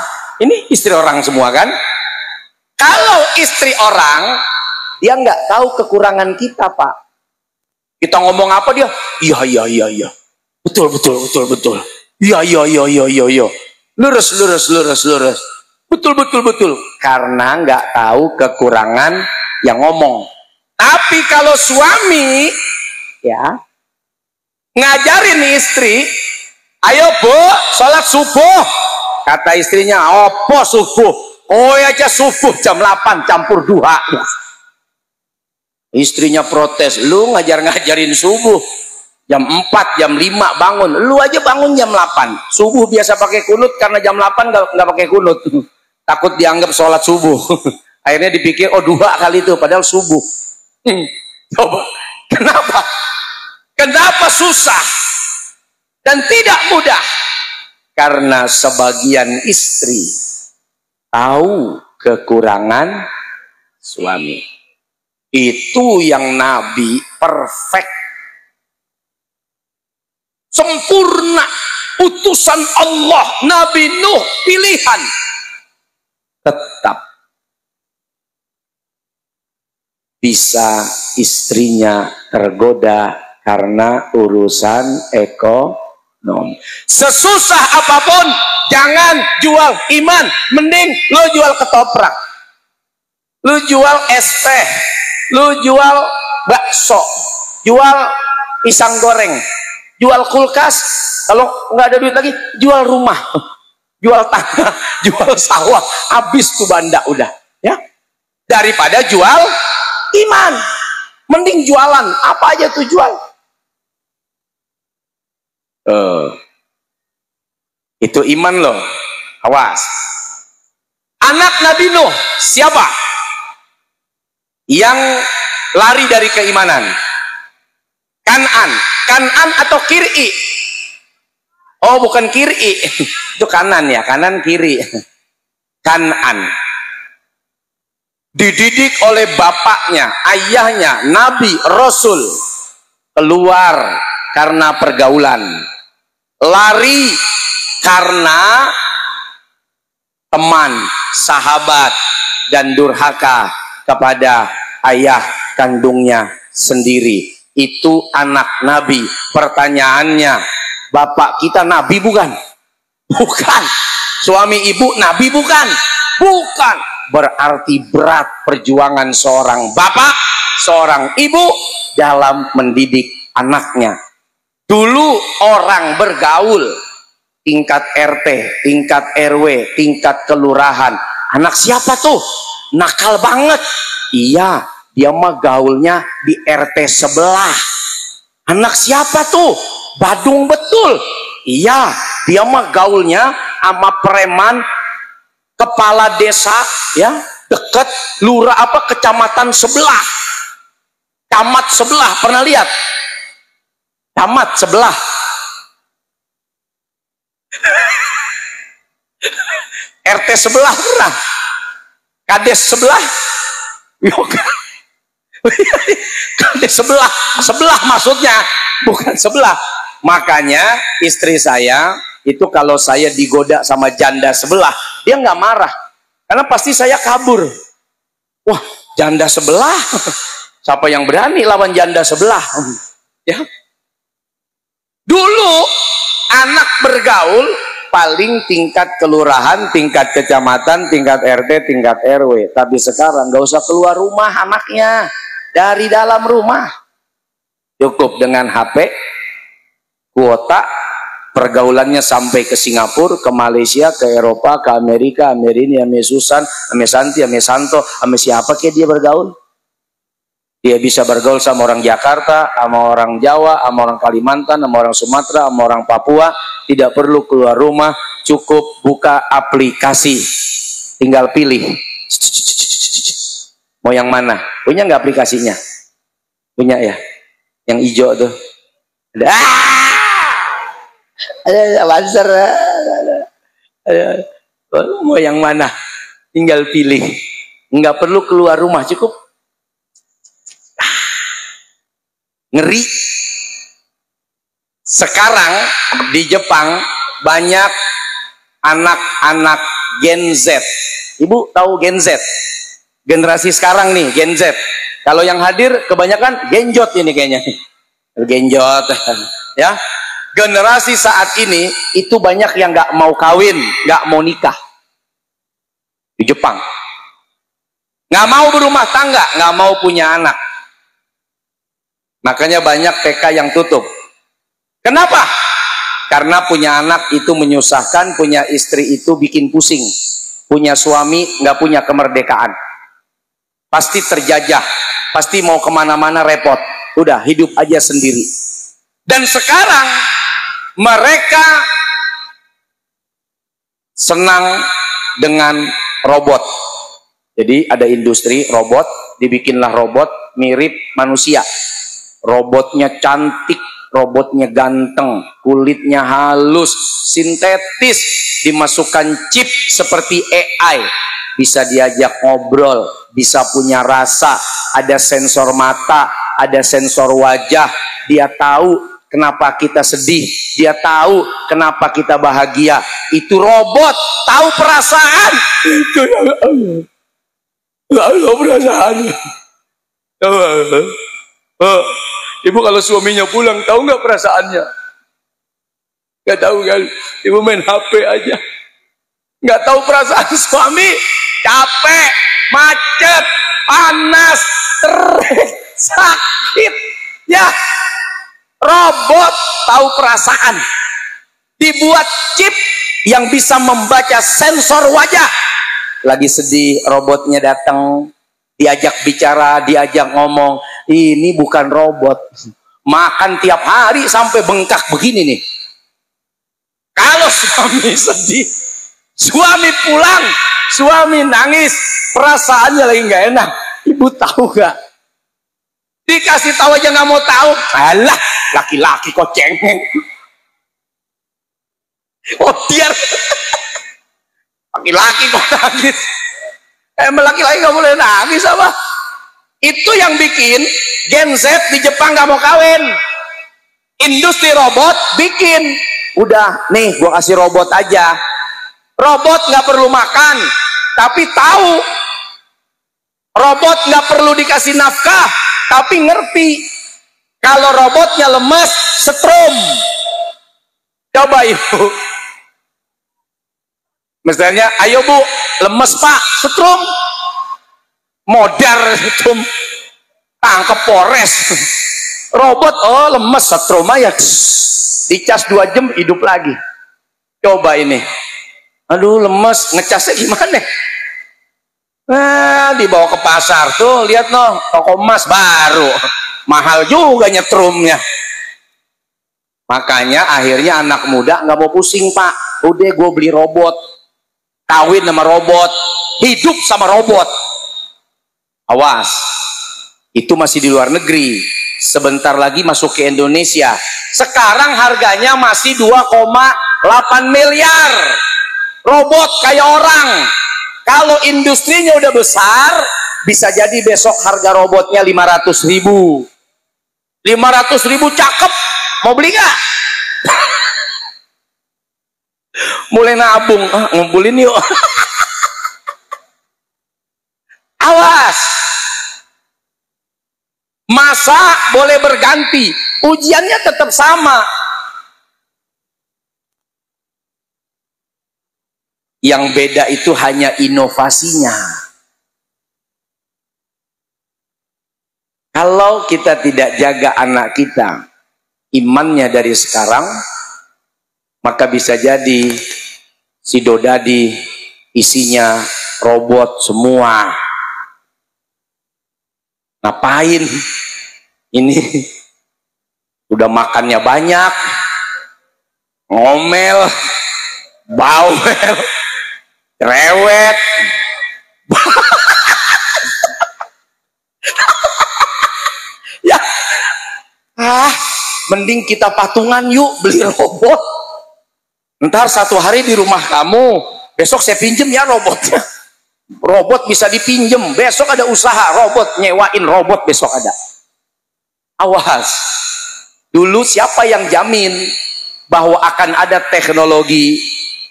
Ini istri orang semua kan? Kalau istri orang, dia nggak tahu kekurangan kita, Pak. Kita ngomong apa dia? Iya. Betul. Iya. Lurus. Betul. Karena nggak tahu kekurangan yang ngomong. Tapi kalau suami, ya, ngajarin istri, ayo Bu, sholat subuh. Kata istrinya, opo subuh? Oh aja subuh jam 8 campur duha. Istrinya protes, lu ngajarin subuh jam 4, jam 5 bangun. Lu aja bangun jam 8. Subuh biasa pakai kunut, karena jam 8 nggak pakai kunut. Takut dianggap sholat subuh. Akhirnya dipikir, oh duha kali itu, padahal subuh. Coba, kenapa susah dan tidak mudah? Karena sebagian istri tahu kekurangan suami. Itu yang Nabi perfect, sempurna, utusan Allah, Nabi Nuh pilihan. Tetap bisa istrinya tergoda karena urusan ekonomi. Sesusah apapun, jangan jual iman. Mending lo jual ketoprak, lo jual es teh, lo jual bakso, jual pisang goreng, jual kulkas. Kalau nggak ada duit lagi, jual rumah, jual tanah, jual sawah. Habis tuh banda udah, ya. Daripada jual iman, mending jualan apa aja tuh jual. Itu iman loh. Awas. Anak Nabi Nuh siapa yang lari dari keimanan? Kan'an atau Kir'i? Oh bukan Kir'i, itu kanan ya, kanan kiri. Kan'an dididik oleh bapaknya, ayahnya, Nabi, Rasul, keluar karena pergaulan, lari karena teman, sahabat, dan durhaka kepada ayah kandungnya sendiri. Itu anak Nabi. Pertanyaannya, bapak kita Nabi bukan? Bukan. Suami ibu Nabi bukan? Bukan. Berarti berat perjuangan seorang bapak, seorang ibu dalam mendidik anaknya. Dulu orang bergaul tingkat RT, tingkat RW, tingkat kelurahan. Anak siapa tuh? Nakal banget. Iya, dia mah gaulnya di RT sebelah. Anak siapa tuh? Badung betul. Iya, dia mah gaulnya sama preman kepala desa, ya, dekat lurah apa kecamatan sebelah. Camat sebelah, pernah lihat? Camat sebelah. RT sebelah pernah? Kades sebelah? Kades sebelah maksudnya, bukan sebelah. Makanya istri saya itu kalau saya digoda sama janda sebelah, dia nggak marah, karena pasti saya kabur. Wah, janda sebelah, siapa yang berani lawan janda sebelah? Ya. Dulu anak bergaul paling tingkat kelurahan, tingkat kecamatan, tingkat RT, tingkat RW. Tapi sekarang nggak usah keluar rumah anaknya, dari dalam rumah cukup dengan HP, kuota, pergaulannya sampai ke Singapura, ke Malaysia, ke Eropa, ke Amerika, Amerini, Ame Susan, Ame Santi, Ame Santo, Ame siapa ke dia bergaul. Dia bisa bergaul sama orang Jakarta, sama orang Jawa, sama orang Kalimantan, sama orang Sumatera, sama orang Papua. Tidak perlu keluar rumah, cukup buka aplikasi, tinggal pilih mau yang mana. Punya nggak aplikasinya? Punya ya, yang hijau tuh ada buzzer. Mau yang mana, tinggal pilih, nggak perlu keluar rumah, cukup. Ngeri. Sekarang di Jepang banyak anak-anak Gen Z. Ibu tahu Gen Z? Generasi sekarang nih, Gen Z. Kalau yang hadir kebanyakan genjot ini kayaknya. Genjot. Ya. Generasi saat ini itu banyak yang nggak mau kawin, nggak mau nikah. Di Jepang. Nggak mau berumah tangga, nggak mau punya anak. Makanya banyak TK yang tutup. Kenapa? Karena punya anak itu menyusahkan, punya istri itu bikin pusing. Punya suami nggak punya kemerdekaan. Pasti terjajah, pasti mau kemana-mana repot. Udah, hidup aja sendiri. Dan sekarang mereka senang dengan robot. Jadi ada industri robot, dibikinlah robot mirip manusia. Robotnya cantik, robotnya ganteng, kulitnya halus, sintetis, dimasukkan chip seperti AI. Bisa diajak ngobrol, bisa punya rasa, ada sensor mata, ada sensor wajah. Dia tahu kenapa kita sedih, dia tahu kenapa kita bahagia. Itu robot, tahu perasaan. Itu yang tahu perasaan. Ibu kalau suaminya pulang, tahu nggak perasaannya? Nggak tahu kan? Ibu main HP aja. Nggak tahu perasaan suami. Capek, macet, panas, terik, sakit. Ya, robot tahu perasaan. Dibuat chip yang bisa membaca sensor wajah. Lagi sedih, robotnya datang, diajak bicara, diajak ngomong. Ini bukan robot. Makan tiap hari sampai bengkak begini nih. Kalau suami sedih, suami pulang, suami nangis, perasaannya lagi nggak enak. Ibu tahu gak? Dikasih tahu aja nggak mau tahu. Alah, laki-laki kok cengeng. Oh biar laki-laki kok nangis. Laki-laki nggak boleh nangis apa? Itu yang bikin Gen Z di Jepang nggak mau kawin. Industri robot bikin. Udah, nih gua kasih robot aja. Robot nggak perlu makan, tapi tahu. Robot nggak perlu dikasih nafkah, tapi ngerti. Kalau robotnya lemes, setrum. Coba ibu. Misalnya, ayo bu, lemes pak, setrum. Modar setrum. Tangkep Polres. Robot, oh lemes, setrum aja. Dicas 2 jam, hidup lagi. Coba ini. Aduh lemes, ngecasnya gimana? Dibawa ke pasar tuh, lihat no, toko emas baru, mahal juga nyetrumnya. Makanya akhirnya anak muda nggak mau pusing pak, udah gue beli robot, kawin sama robot, hidup sama robot. Awas, itu masih di luar negeri, sebentar lagi masuk ke Indonesia. Sekarang harganya masih 2,8 miliar. Robot kayak orang. Kalau industrinya udah besar, bisa jadi besok harga robotnya 500.000. 500.000 cakep, mau beli nggak? Mulai nabung, ngumpulin yuk. Awas, masa boleh berganti, ujiannya tetap sama. Yang beda itu hanya inovasinya. Kalau kita tidak jaga anak kita, imannya dari sekarang, maka bisa jadi si Dodadi isinya robot semua. Ngapain? Ini udah makannya banyak, ngomel, bawel, rewet. Ya, mending kita patungan yuk beli robot. Ntar satu hari di rumah kamu, besok saya pinjem ya robotnya. Robot bisa dipinjem, besok ada usaha robot, nyewain robot besok ada. Awas, Dulu siapa yang jamin bahwa akan ada teknologi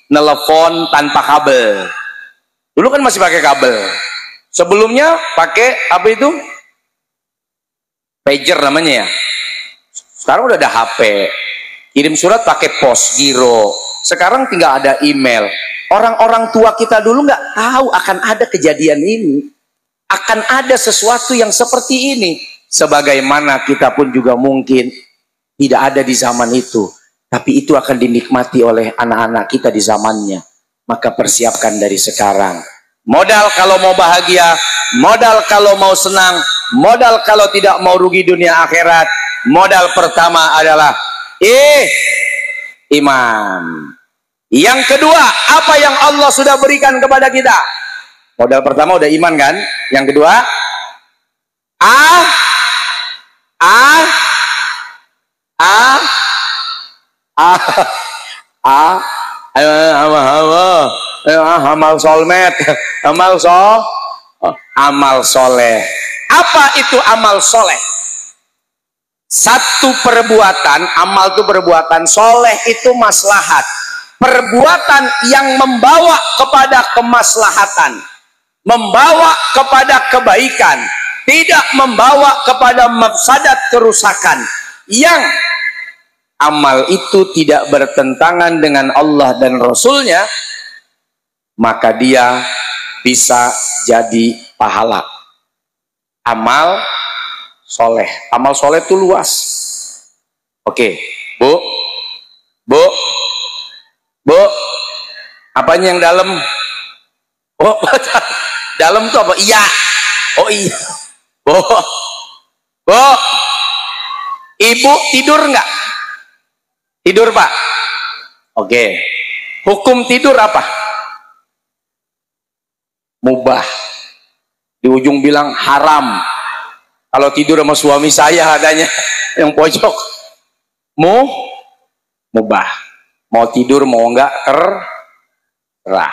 telepon tanpa kabel? Dulu kan masih pakai kabel. Sebelumnya pakai apa itu? Pager namanya ya. Sekarang udah ada HP. Kirim surat pakai pos, giro. Sekarang tinggal ada email. Orang-orang tua kita dulu nggak tahu akan ada kejadian ini. Akan ada sesuatu yang seperti ini. Sebagaimana kita pun juga mungkin tidak ada di zaman itu. Tapi itu akan dinikmati oleh anak-anak kita di zamannya. Maka persiapkan dari sekarang. Modal kalau mau bahagia, modal kalau mau senang, modal kalau tidak mau rugi dunia akhirat. Modal pertama adalah iman. Yang kedua, apa yang Allah sudah berikan kepada kita? Modal pertama udah iman kan? Yang kedua, amal solmet, amal soleh. Apa itu amal soleh? Satu perbuatan, amal itu perbuatan, soleh itu maslahat. Perbuatan yang membawa kepada kemaslahatan, membawa kepada kebaikan, tidak membawa kepada mafsadat kerusakan. Yang amal itu tidak bertentangan dengan Allah dan Rasulnya, maka dia bisa jadi pahala. Amal soleh. Amal soleh itu luas. Oke, Bu, apanya yang dalam? Oh, dalam itu apa? Iya. Oh iya. Bu, Ibu tidur nggak? Tidur, Pak. Oke. Hukum tidur apa? Mubah. Di ujung bilang haram. Kalau tidur sama suami saya adanya yang pojok. Mubah. Mau tidur mau enggak terserah.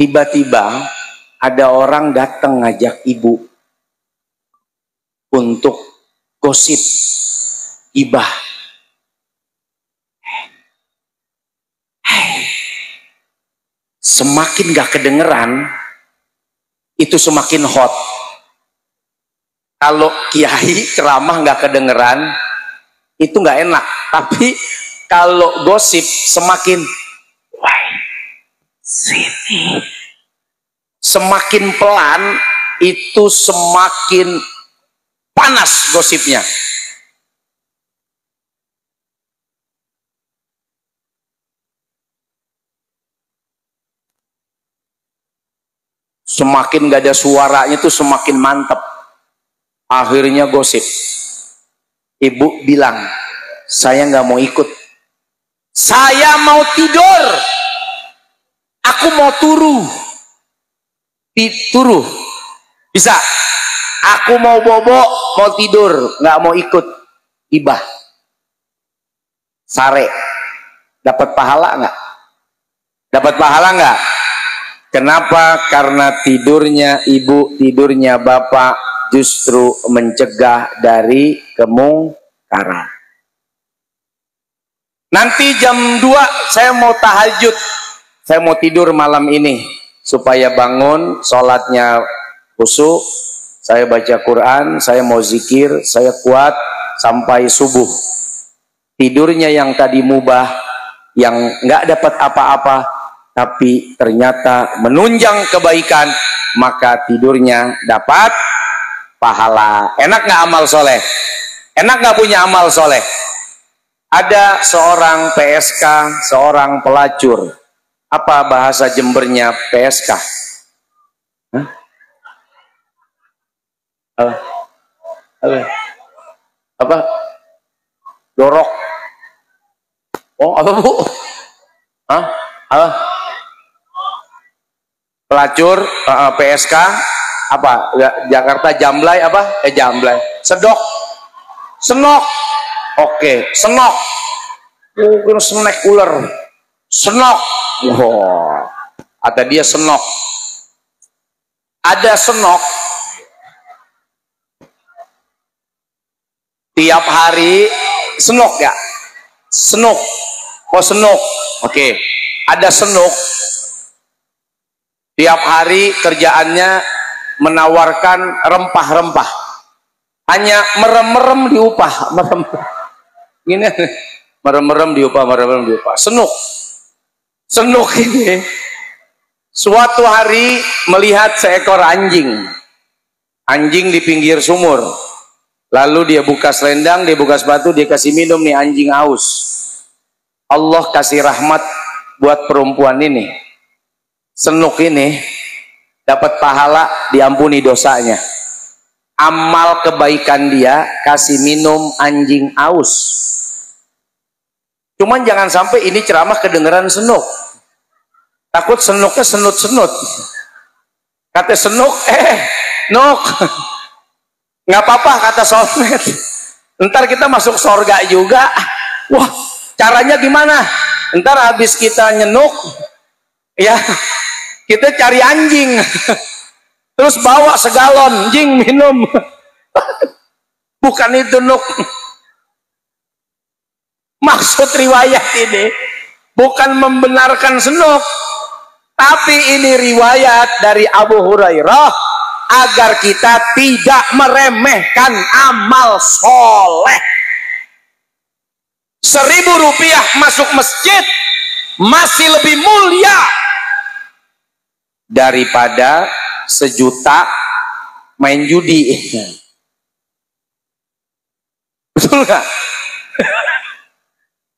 Tiba-tiba ada orang datang ngajak ibu untuk gosip, gibah. Semakin gak kedengeran, itu semakin hot. Kalau kiai ceramah gak kedengeran, itu gak enak. Tapi kalau gosip semakin sini, semakin pelan, itu semakin panas gosipnya. Semakin gak ada suaranya itu semakin mantap. Akhirnya gosip. Ibu bilang, saya nggak mau ikut. Saya mau tidur. Aku mau turu. Turu. Bisa. Aku mau bobo, mau tidur, nggak mau ikut. Ibah. Sare. Dapat pahala nggak? Dapat pahala nggak? Kenapa? Karena tidurnya ibu, tidurnya bapak justru mencegah dari kemungkaran. Nanti jam 2 saya mau tahajud. Saya mau tidur malam ini supaya bangun, sholatnya khusyuk, saya baca Quran, saya mau zikir, saya kuat sampai subuh. Tidurnya yang tadi mubah, yang nggak dapat apa-apa, tapi ternyata menunjang kebaikan, maka tidurnya dapat pahala. Enak nggak amal soleh? Enak nggak punya amal soleh? Ada seorang PSK, seorang pelacur. Apa bahasa Jembernya PSK? Hah? Apa? Dorok. Oh, apa Bu? Hah? Apa? Pelacur, PSK, apa? Jakarta Jamblay apa? Jamblay. Sedok. Senok. Oke, senok. Mungkin snack ular. Senok. Wow. Ada dia senok. Ada senok. Tiap hari senuk ya? Senuk. Oh senuk. Oke. Ada senuk. Tiap hari kerjaannya menawarkan rempah-rempah. Hanya merem-merem diupah. Merem. Gini. Merem-merem diupah, merem-merem diupah. Senuk. Senuk ini. Suatu hari melihat seekor anjing. Anjing di pinggir sumur. Lalu dia buka selendang, dia buka sepatu, dia kasih minum nih anjing haus. Allah kasih rahmat buat perempuan ini. Senuk ini dapat pahala, diampuni dosanya. Amal kebaikan dia kasih minum anjing haus. Cuman jangan sampai ini ceramah kedengeran senuk. Takut senuknya senut-senut. Kata senuk, Nuk, nggak apa-apa kata soulmate. Ntar kita masuk surga juga. Wah, caranya gimana? Ntar habis kita nyenuk, ya kita cari anjing, terus bawa segalon, anjing minum. Bukan itu Nuk. Maksud riwayat ini bukan membenarkan senuk, tapi ini riwayat dari Abu Hurairah agar kita tidak meremehkan amal soleh. 1.000 rupiah masuk masjid masih lebih mulia daripada 1 juta main judi. Betul nggak?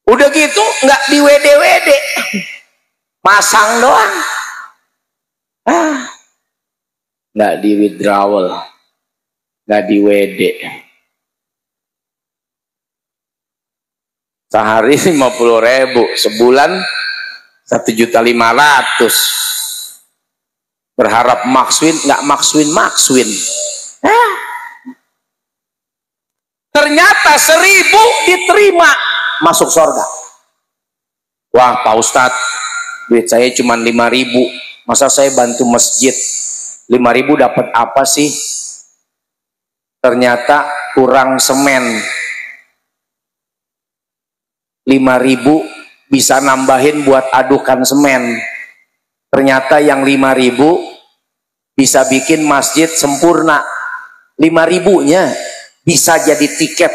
Udah gitu nggak di WD, masang doang. Nggak di withdrawal, nggak di WD. Sehari 50.000, sebulan 1.500.000. Berharap makswin, nggak makswin. Ternyata 1.000 diterima, masuk surga. Wah Pak Ustadz, duit saya cuma 5.000, masa saya bantu masjid 5.000 dapat apa sih? Ternyata kurang semen. 5.000 bisa nambahin buat adukan semen. Ternyata yang 5.000 bisa bikin masjid sempurna. 5.000-nya bisa jadi tiket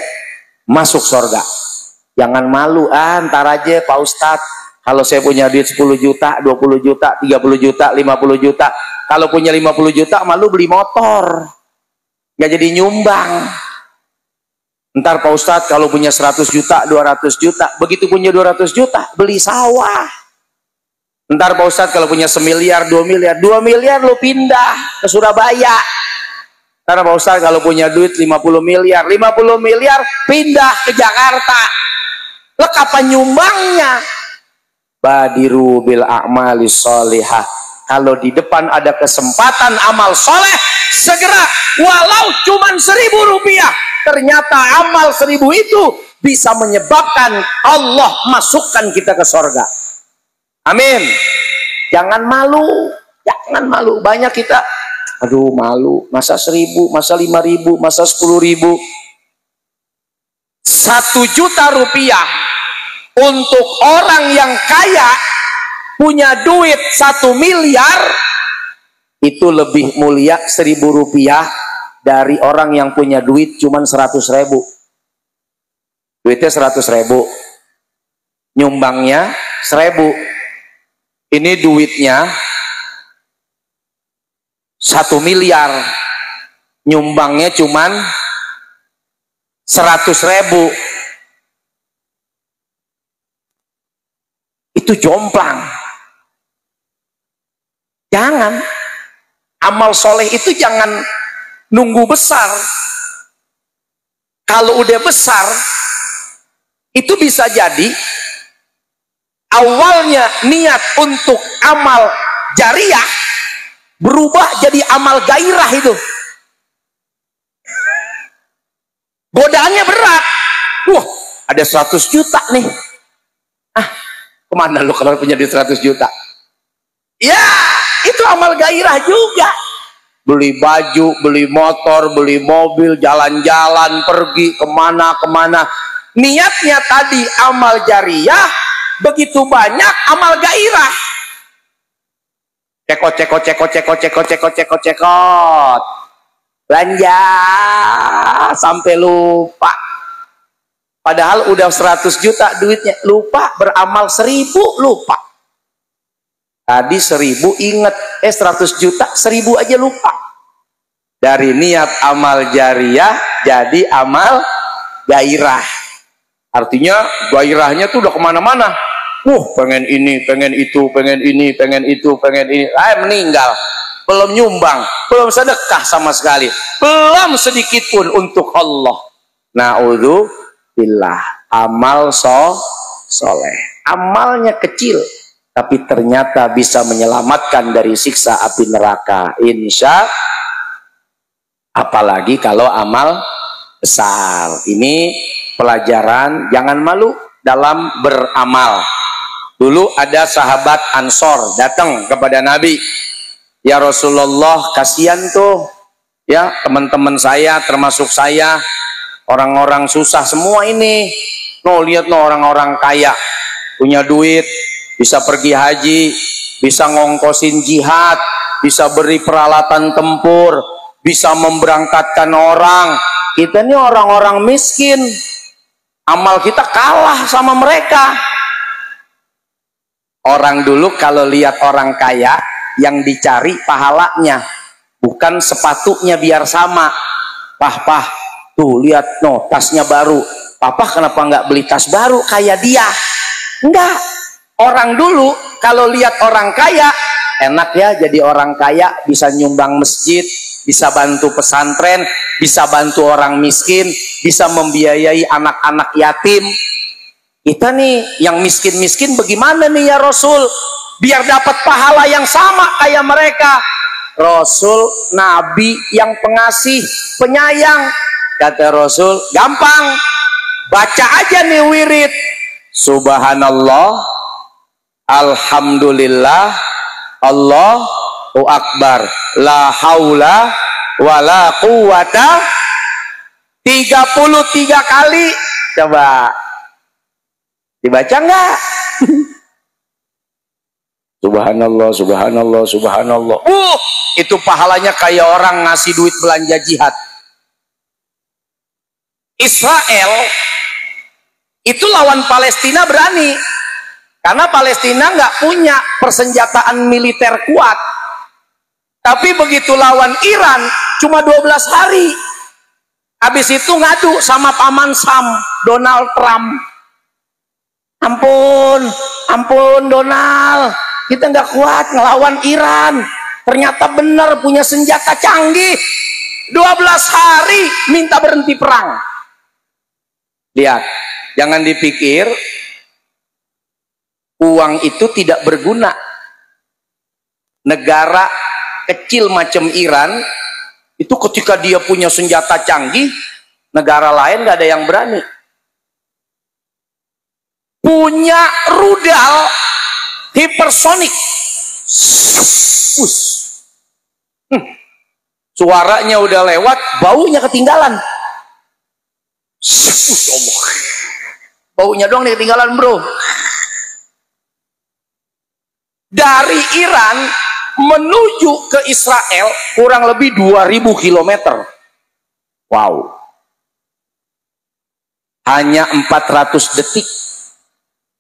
masuk surga. Jangan malu, ntar aja Pak Ustadz. Kalau saya punya duit 10 juta, 20 juta, 30 juta, 50 juta. Kalau punya 50 juta, malu beli motor. Nggak jadi nyumbang. Ntar Pak Ustadz kalau punya 100 juta, 200 juta. Begitu punya 200 juta, beli sawah. Ntar Pak Ustadz kalau punya 1 miliar, 2 miliar. 2 miliar lo pindah ke Surabaya. Ntar Pak Ustadz kalau punya duit 50 miliar. 50 miliar pindah ke Jakarta. Lek apa nyumbangnya? Badiru bil a'mali sholihah. Kalau di depan ada kesempatan amal soleh, segera, walau cuma 1.000 rupiah. Ternyata amal 1.000 itu bisa menyebabkan Allah masukkan kita ke surga. Amin. Jangan malu, jangan malu. Banyak kita, aduh malu, masa 1.000, masa 5.000, masa 10.000. 1 juta rupiah untuk orang yang kaya punya duit 1 miliar itu lebih mulia 1.000 rupiah dari orang yang punya duit cuman 100.000. Duitnya 100.000, nyumbangnya 1.000. Ini duitnya 1 miliar, nyumbangnya cuman 100.000. Itu jomplang. Jangan. Amal soleh itu jangan nunggu besar. Kalau udah besar, itu bisa jadi awalnya niat untuk amal jariah berubah jadi amal gairah itu. Godaannya berat. Wah, ada 100 juta nih. Kemana lu kalau punya duit 100 juta? Ya, itu amal gairah juga. beli baju, beli motor, beli mobil, jalan-jalan, pergi kemana-kemana. Niatnya tadi amal jariah, begitu banyak amal gairah. Cekot. Belanja sampai lupa. Padahal udah 100 juta duitnya, lupa beramal 1000 lupa. Tadi 1000 inget, 100 juta 1000 aja lupa. Dari niat amal jariah jadi amal gairah. Artinya gairahnya tuh udah kemana-mana. Pengen ini, pengen itu, pengen ini, pengen itu, pengen ini. Meninggal. Belum nyumbang, belum sedekah sama sekali. Belum sedikit pun untuk Allah. Na'udzubillah. Amal soleh. Amalnya kecil, tapi ternyata bisa menyelamatkan dari siksa api neraka. Insya, apalagi kalau amal besar. Ini pelajaran, jangan malu dalam beramal. Dulu ada sahabat Ansor datang kepada Nabi. Ya Rasulullah, kasihan tuh ya teman-teman saya, termasuk saya, orang-orang susah semua ini. Lihat orang-orang kaya, punya duit, bisa pergi haji, bisa ngongkosin jihad, bisa beri peralatan tempur, bisa memberangkatkan orang. Kita ini orang-orang miskin, amal kita kalah sama mereka. Orang dulu kalau lihat orang kaya, yang dicari pahalanya, bukan sepatunya biar sama. Pah, tuh lihat tasnya baru. Papa kenapa nggak beli tas baru kayak dia? Enggak. Orang dulu kalau lihat orang kaya, enak ya jadi orang kaya, bisa nyumbang masjid, bisa bantu pesantren, bisa bantu orang miskin, bisa membiayai anak-anak yatim. Kita nih yang miskin-miskin bagaimana nih ya Rasul? Biar dapat pahala yang sama kayak mereka. Rasul Nabi yang pengasih, penyayang. Kata Rasul, gampang. Baca aja nih wirid. Subhanallah, alhamdulillah, Allahu akbar, la haula wala quwata, 33 kali. Coba dibaca enggak? Subhanallah, subhanallah, subhanallah. Itu pahalanya kayak orang ngasih duit belanja jihad. Israel itu lawan Palestina berani, karena Palestina nggak punya persenjataan militer kuat. Tapi begitu lawan Iran cuma 12 hari. Habis itu ngadu sama paman Sam, Donald Trump. Ampun Donald, kita nggak kuat ngelawan Iran. Ternyata benar punya senjata canggih. 12 hari minta berhenti perang. Lihat, jangan dipikir uang itu tidak berguna. Negara kecil macam Iran itu ketika dia punya senjata canggih, negara lain nggak ada yang berani. Punya rudal hipersonik, suaranya udah lewat, baunya ketinggalan. Allah, baunya doang ketinggalan bro. Dari Iran menuju ke Israel kurang lebih 2000 km. Wow, hanya 400 detik,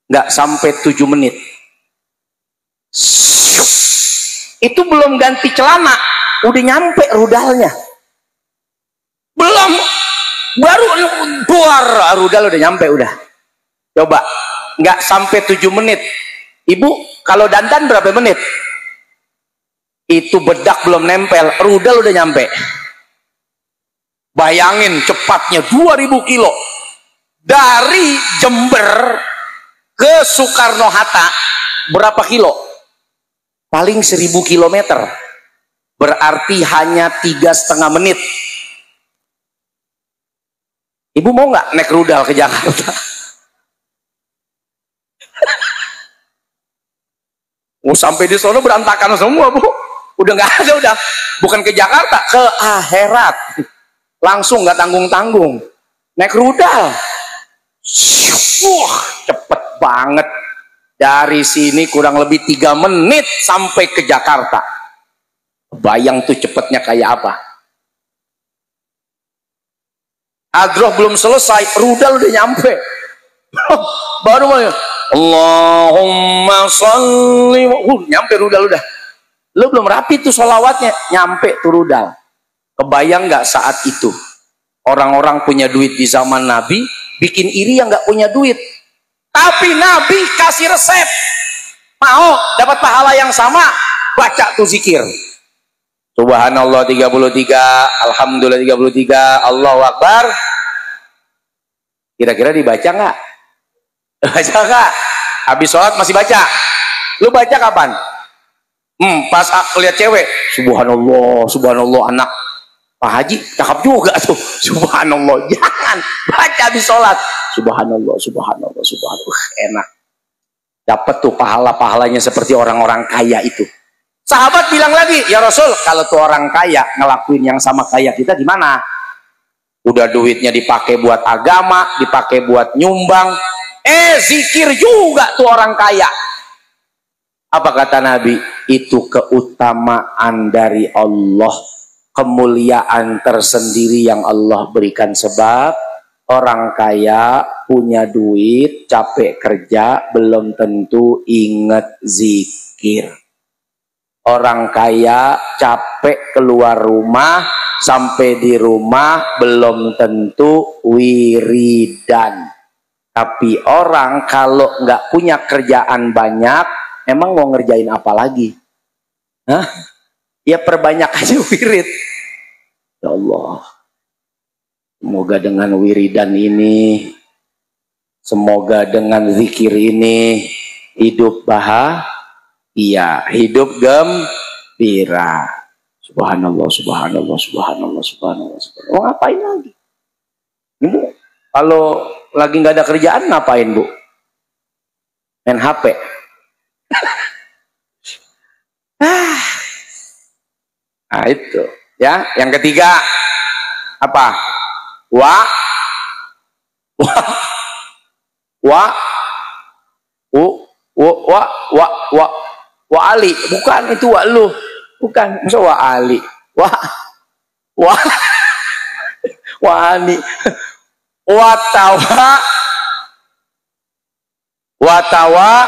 nggak sampai 7 menit. Itu belum ganti celana udah nyampe rudalnya. Belum, baru buar rudal udah nyampe. Udah coba, nggak sampai 7 menit. Ibu kalau dandan berapa menit? Itu bedak belum nempel, rudal udah nyampe. Bayangin cepatnya 2000 kilo dari Jember ke Soekarno-Hatta. Berapa kilo? Paling 1000 kilometer. Berarti hanya 3,5 menit. Ibu mau nggak naik rudal ke Jakarta? Sampai di sono berantakan semua bu. Udah nggak ada, udah bukan ke Jakarta, ke akhirat. Langsung nggak tanggung-tanggung. Naik rudal. Wah, cepet banget. Dari sini kurang lebih 3 menit sampai ke Jakarta. Bayang tuh cepetnya kayak apa. Adroh belum selesai, rudal udah nyampe. Baru mulai Allahumma sholli, nyampe rudal udah. Lu belum rapi tuh sholawatnya, nyampe tuh rudal. Kebayang nggak saat itu orang-orang punya duit di zaman Nabi bikin iri yang nggak punya duit, tapi Nabi kasih resep, mau dapat pahala yang sama, baca tuh zikir Subhanallah 33, Alhamdulillah 33, Allahu Akbar. Kira-kira dibaca nggak? Baca nggak? Habis sholat masih baca. Lu baca kapan? Pas lihat cewek, Subhanallah, Subhanallah, anak Pak Haji cakep juga tuh, Subhanallah. Jangan baca habis sholat, Subhanallah, Subhanallah, Subhanallah. Enak, dapat tuh pahalanya seperti orang-orang kaya itu. Sahabat bilang lagi, ya Rasul, kalau tuh orang kaya ngelakuin yang sama kayak kita gimana? Udah duitnya dipakai buat agama, dipakai buat nyumbang, zikir juga tuh orang kaya. Apa kata Nabi? Itu keutamaan dari Allah, kemuliaan tersendiri yang Allah berikan. Sebab orang kaya punya duit, capek kerja, belum tentu ingat zikir. Orang kaya capek keluar rumah, sampai di rumah belum tentu wiridan. Tapi orang kalau nggak punya kerjaan banyak, emang mau ngerjain apa lagi? Hah? Ya perbanyak aja wirid. Ya Allah, semoga dengan wiridan ini, semoga dengan zikir ini, hidup bahagia, hidup gembira. Subhanallah, Subhanallah, Subhanallah, Subhanallah, Subhanallah. Mau ngapain lagi? Ibu, kalau lagi nggak ada kerjaan ngapain, Bu? Main HP. Nah itu ya. Yang ketiga apa? Wa ali, bukan itu wa lu, bukan, masa wa ali, wa ali, watawa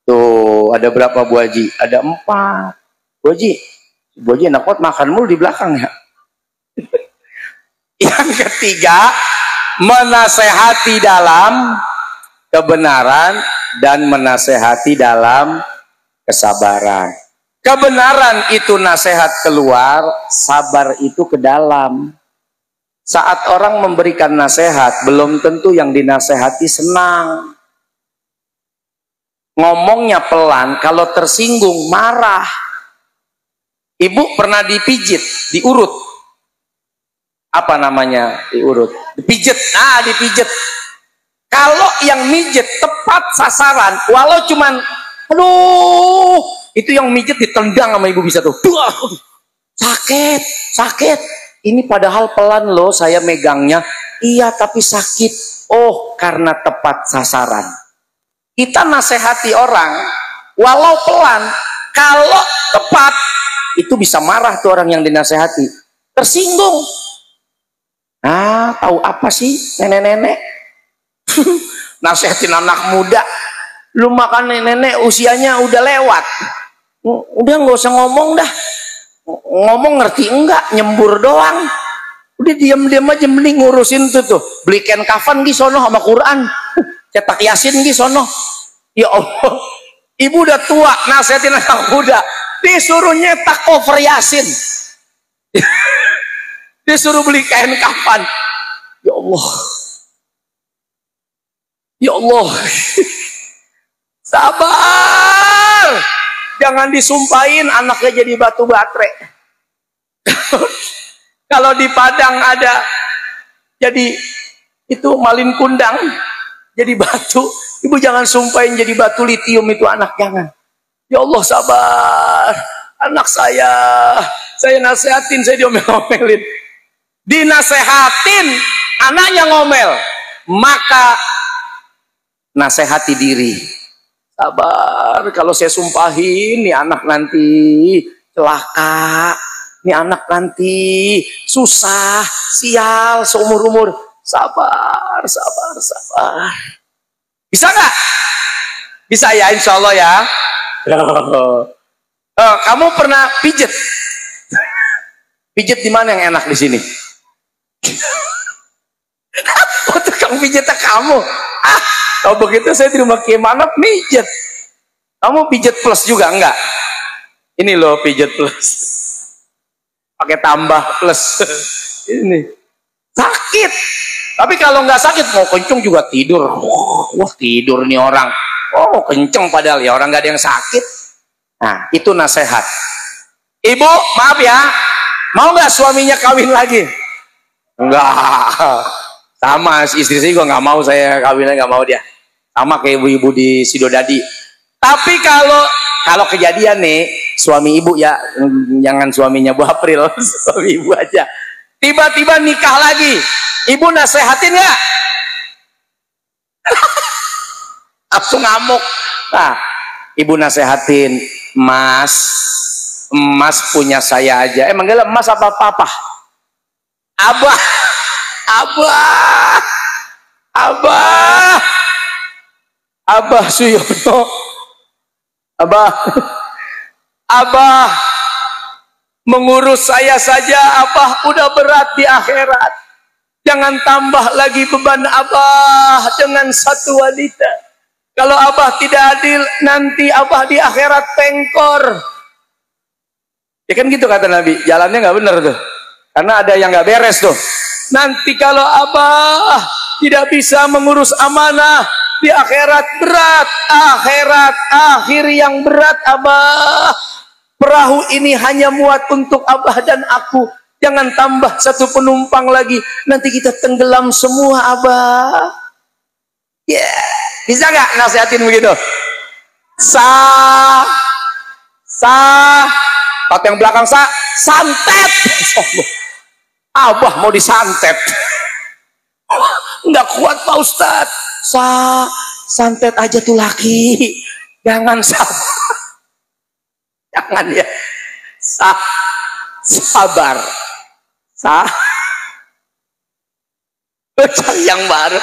tuh ada berapa Bu Haji? Ada 4. Bu Haji enak banget makan mulu di belakang ya. Yang ketiga, menasehati dalam kebenaran dan menasehati dalam kesabaran. Kebenaran itu nasihat keluar, sabar itu ke dalam. Saat orang memberikan nasihat, belum tentu yang dinasehati senang. Ngomongnya pelan, kalau tersinggung marah. Ibu pernah dipijit, diurut. Apa namanya diurut? Dipijet. Dipijet. Kalau yang mijet tepat sasaran, walau cuman aduh, itu yang mijet ditendang sama ibu bisa tuh. Sakit. Ini padahal pelan loh saya megangnya. Iya, tapi sakit. Oh, karena tepat sasaran. Kita nasehati orang walau pelan, kalau tepat itu bisa marah tuh orang yang dinasehati, tersinggung. Tahu apa sih nenek-nenek? Nasihatin anak muda, lu makan nenek usianya udah lewat, udah nggak usah ngomong dah. Ngomong ngerti enggak, nyembur doang. Udah diam-diam aja, mending ngurusin tuh belikan kafan di sono sama Quran, cetak Yasin di sono. Ya Allah, ibu udah tua nasihatin anak muda, disuruh nyetak cover Yasin. Disuruh beli kain kafan. Ya Allah, ya Allah. Sabar, jangan disumpahin anaknya jadi batu baterai. Kalau di Padang ada jadi itu malin kundang jadi batu, ibu jangan sumpahin jadi batu litium itu anak, jangan. Ya Allah, sabar. anak saya nasehatin, saya diomel-omelin. Dinasehatin, anaknya ngomel, maka nasehati diri. Sabar, kalau saya sumpahin nih anak nanti celaka, nih anak nanti susah, sial seumur-umur. Sabar. Bisa nggak? Bisa ya, insya Allah ya. Kamu pernah pijet? Pijet di mana yang enak di sini? Oh, tukang pijetnya kamu. Kalau begitu saya di rumah gimana pijet? Kamu pijet plus juga enggak? Ini loh pijet plus. Pakai tambah plus. Ini sakit. Tapi kalau nggak sakit mau kencung juga tidur. Wah tidur nih orang. Oh kenceng padahal ya orang nggak ada yang sakit. Nah itu nasihat. Ibu maaf ya, mau nggak suaminya kawin lagi? Enggak. Sama istri saya juga nggak mau, saya kawinnya nggak mau dia. Sama kayak ibu-ibu di Sidodadi. Tapi kalau kejadian nih suami ibu ya, jangan suaminya Bu April, suami ibu aja. Tiba-tiba nikah lagi, ibu nasehatin nggak? Langsung ngamuk. Nah, ibu nasehatin, Mas punya saya aja. Emang gak emas apa papa? Abah Suyono. Abah mengurus saya saja, Abah udah berat di akhirat. Jangan tambah lagi beban Abah dengan satu wanita. Kalau Abah tidak adil, nanti Abah di akhirat pengkor. Ya kan gitu kata Nabi, jalannya nggak bener tuh. Karena ada yang nggak beres tuh. Nanti kalau Abah tidak bisa mengurus amanah, di akhirat berat. Akhirat akhir yang berat Abah. Perahu ini hanya muat untuk Abah dan aku. Jangan tambah satu penumpang lagi. Nanti kita tenggelam semua Abah. Ya, yeah. Bisa nggak nasihatin begitu? Tapi yang belakang santet. Abah mau disantet. Nggak kuat Pak Ustadz. Santet aja tuh laki. Jangan jangan ya. Sabar. Cari yang baru.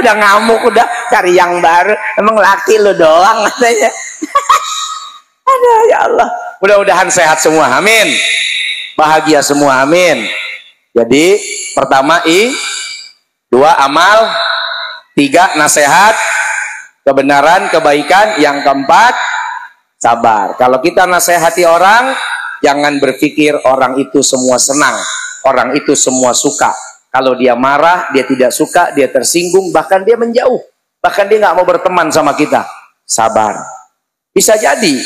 Udah ngamuk, udah cari yang baru. Emang laki lo doang katanya. Aduh ya Allah. Mudah-mudahan sehat semua. Amin. Bahagia semua. Amin. Jadi pertama dua amal, tiga nasihat, kebenaran, kebaikan, yang keempat sabar. Kalau kita nasihati orang, jangan berpikir orang itu semua senang, orang itu semua suka. Kalau dia marah, dia tidak suka, dia tersinggung, bahkan dia menjauh, bahkan dia nggak mau berteman sama kita. Sabar. Bisa jadi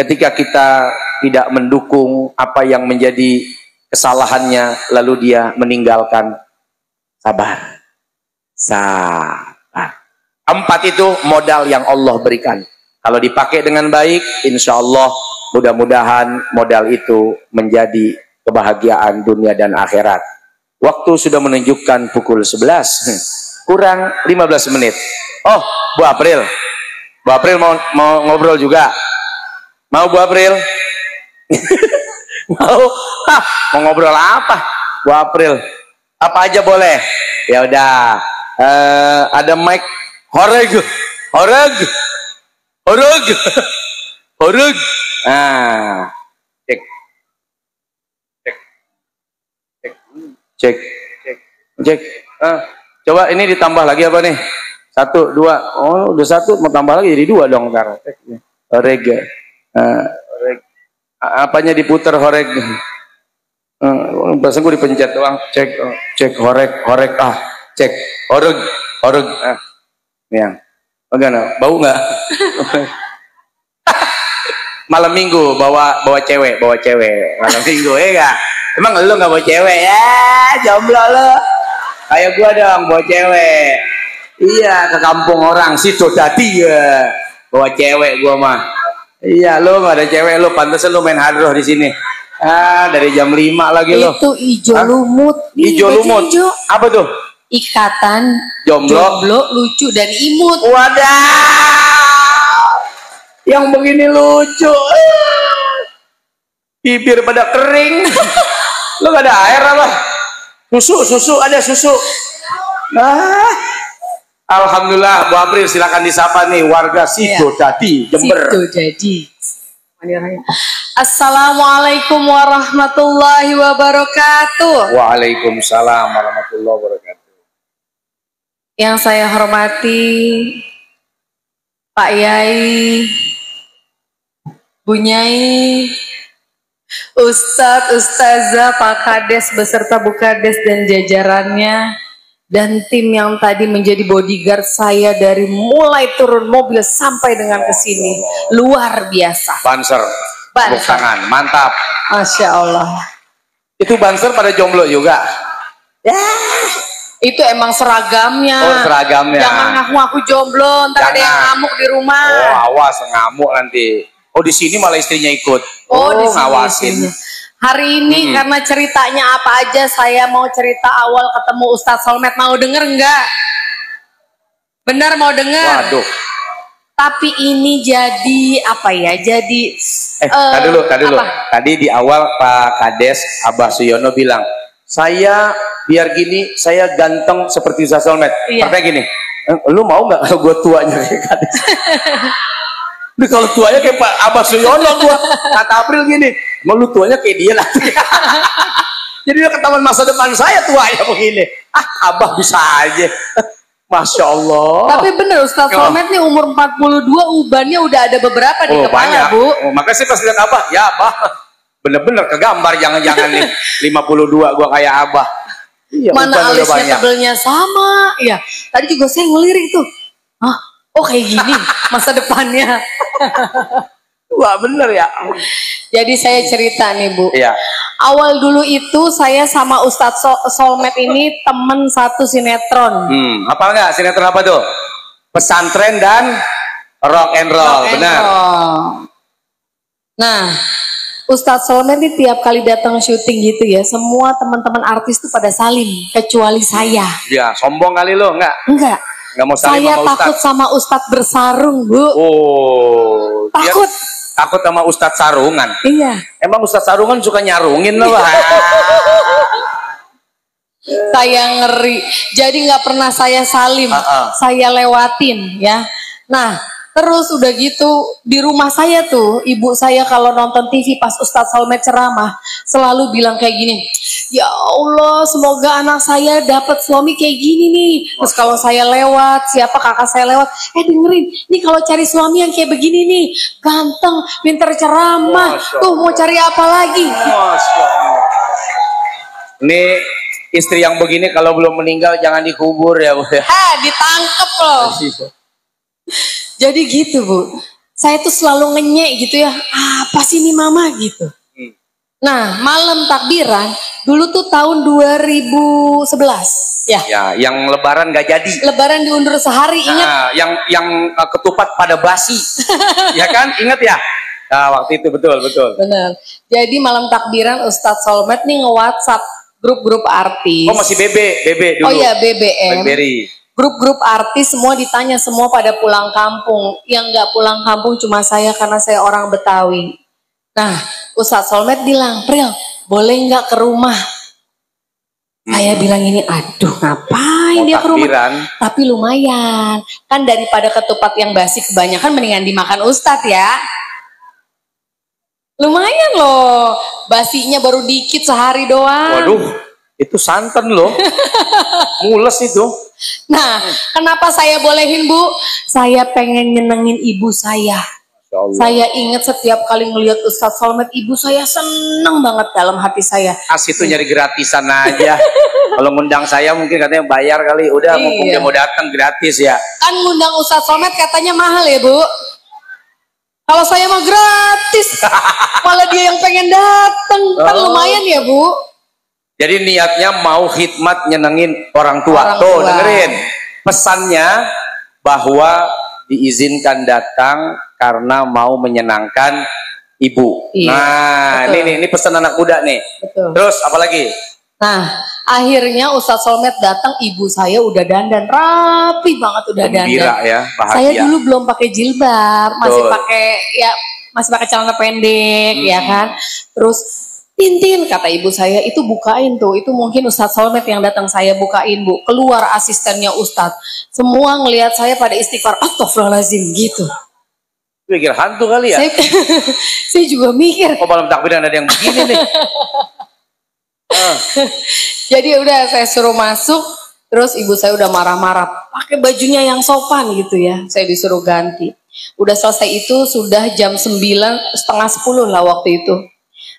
ketika kita tidak mendukung apa yang menjadi kesalahannya, lalu dia meninggalkan. Sabar. Empat itu modal yang Allah berikan. Kalau dipakai dengan baik, insya Allah mudah-mudahan modal itu menjadi kebahagiaan dunia dan akhirat. Waktu sudah menunjukkan pukul 11 kurang 15 menit. Oh, Bu April mau ngobrol juga? Mau Bu April? mau ngobrol apa Bu April? Apa aja boleh? Ya udah. Ada mic. Horeg. Nah, cek. Coba ini ditambah lagi apa nih? 1, 2. Oh, udah 1, mau tambah lagi jadi 2 dong ntar. Horeg. Apanya diputer horeg? Bahasa gue dipencet doang. Cek horeg. Cek horeg. Ya. Bagaimana? Bau nggak? Malam minggu bawa cewek. Malam minggu ya nggak? Emang lu nggak bawa cewek ya? Jomblo lo. Kayak gua dong bawa cewek. Iya, ke kampung orang Sidodadi ya. Bawa cewek gua mah. Iya, lu nggak ada cewek, lu pantas lu main hadroh di sini. Dari jam 5 lagi lo. Itu ijo lumut. Ijo lumut. Ijo. Apa tuh? Ikatan Jomblo, lucu dan imut. Wadah. Yang begini lucu. Bibir pada kering. Lu gak ada air apa? Susu, ada susu. Nah. Alhamdulillah, Bu April silakan disapa nih warga Sidodadi, Jember. Sidodadi. Assalamualaikum warahmatullahi wabarakatuh. Waalaikumsalam warahmatullahi wabarakatuh. Yang saya hormati Pak Yai, Bu Nyai, Ustadz, Ustazah, Pak Kades beserta Bu Kades dan jajarannya, dan tim yang tadi menjadi bodyguard saya dari mulai turun mobil sampai dengan kesini, luar biasa. Banser, tepuk tangan, mantap. Masya Allah. Itu banser pada jomblo juga? Ya, itu emang seragamnya. Oh, seragamnya. Jangan ngaku-ngaku jomblo, ntar ada yang ngamuk di rumah. Oh, awas ngamuk nanti. Oh, di sini malah istrinya ikut. Oh, ngawasin. Hari ini karena ceritanya apa aja, saya mau cerita awal ketemu Ustadz Solmed. Mau denger enggak? Benar mau denger? Waduh. Tapi ini jadi apa ya? Jadi tadi dulu. Tadi di awal Pak Kades Abah Suyono bilang, saya biar gini, saya ganteng seperti Ustadz Solmed. Iya. Pertanyaan gini, lu mau nggak kalau gue tuanya kayak Kades? Ini kalau tuanya kayak Pak Abah Suyono, gua kata April gini, mau lu tuanya kayak dia lah. Jadi dia ketahuan masa depan saya tuanya begini. Abah bisa aja. Masya Allah. Tapi bener Ustadz Solmed nih umur 42, ubannya udah ada beberapa di kepala, banyak. Bu. Makanya sih pas lihat Abah, ya Abah, bener-bener kegambar, jangan-jangan nih 52 gua kayak Abah. Iya, mana alisnya tebelnya sama. Iya, tadi juga saya ngelirik tuh. Hah? Oh kayak gini masa depannya. Wah bener ya. Jadi saya cerita nih Bu. Iya. Awal dulu itu saya sama Ustadz Solmed ini temen satu sinetron. Apa enggak sinetron apa tuh? Pesantren dan rock and roll, benar. Nah, Ustadz Solmed ini tiap kali datang syuting gitu ya, semua teman-teman artis tuh pada salim, kecuali saya. Ya, sombong kali lo, enggak? Enggak. Nggak mau salim saya sama takut sama Ustadz bersarung, Bu. Oh, takut. Takut sama Ustadz sarungan. Iya. Emang Ustadz sarungan suka nyarungin loh. Saya ngeri. Jadi nggak pernah saya salim. Saya lewatin ya. Nah, terus udah gitu di rumah saya tuh, ibu saya kalau nonton TV pas Ustadz Solmed ceramah selalu bilang kayak gini, ya Allah semoga anak saya dapat suami kayak gini nih. Terus kalau saya lewat, siapa kakak saya lewat, dengerin, nih kalau cari suami yang kayak begini nih, ganteng, pinter ceramah, tuh mau cari apa lagi? Ini istri yang begini kalau belum meninggal jangan dikubur ya Bu. Ditangkep loh. Jadi gitu Bu, saya tuh selalu ngenyek gitu ya, apa sih ini mama gitu. Nah malam takbiran, dulu tuh tahun 2011 ya. Ya, yang lebaran gak jadi. Lebaran diundur sehari, ingat? Yang ketupat pada basi, ya kan, ingat ya? Nah, waktu itu betul. Bener, jadi malam takbiran Ustadz Solmed nih nge-WhatsApp grup-grup artis. Oh masih BB dulu. Oh iya BBM. Blackberry. Grup-grup artis semua ditanya, semua pada pulang kampung. Yang nggak pulang kampung cuma saya karena saya orang Betawi. Nah, Ustadz Solmed bilang, Pril, boleh nggak ke rumah? Saya bilang ini, aduh ngapain dia ke rumah? Tapi lumayan, kan daripada ketupat yang basi kebanyakan mendingan dimakan Ustadz ya. Lumayan loh, basinya baru dikit sehari doang. Waduh, itu santan loh, mules itu. Nah, kenapa saya bolehin Bu? Saya pengen nyenengin ibu saya. Saya ingat setiap kali ngelihat Ustadz Solmed, ibu saya seneng banget dalam hati saya. Itu nyari gratisan aja. Kalau ngundang saya mungkin katanya bayar kali. Udah, mumpung dia mau datang gratis ya. Kan ngundang Ustadz Solmed katanya mahal ya Bu. Kalau saya mah gratis, malah dia yang pengen datang. Kan lumayan ya Bu. Jadi niatnya mau khidmat nyenengin orang tua. Tuh dengerin pesannya, bahwa diizinkan datang karena mau menyenangkan ibu. Iya, Nah, betul. ini pesan anak muda nih. Betul. Terus apa lagi? Nah, akhirnya Ustadz Solmed datang, ibu saya udah dandan rapi banget, udah Gembira dandan. ya, bahagia. Saya dulu belum pakai jilbab, masih Betul. pakai celana pendek, ya kan. Terus Tintin, kata ibu saya, itu bukain tuh, itu mungkin Ustadz Solmed yang datang, saya bukain bu. Keluar asistennya Ustadz, semua ngelihat saya pada istighfar, astagfirullahaladzim gitu. Pikir hantu kali ya? Saya juga mikir. Kok malam takbiran ada yang begini nih? Jadi udah saya suruh masuk, terus ibu saya udah marah-marah, pakai bajunya yang sopan gitu ya. Saya disuruh ganti. Udah selesai itu sudah jam 9, setengah 10 lah waktu itu.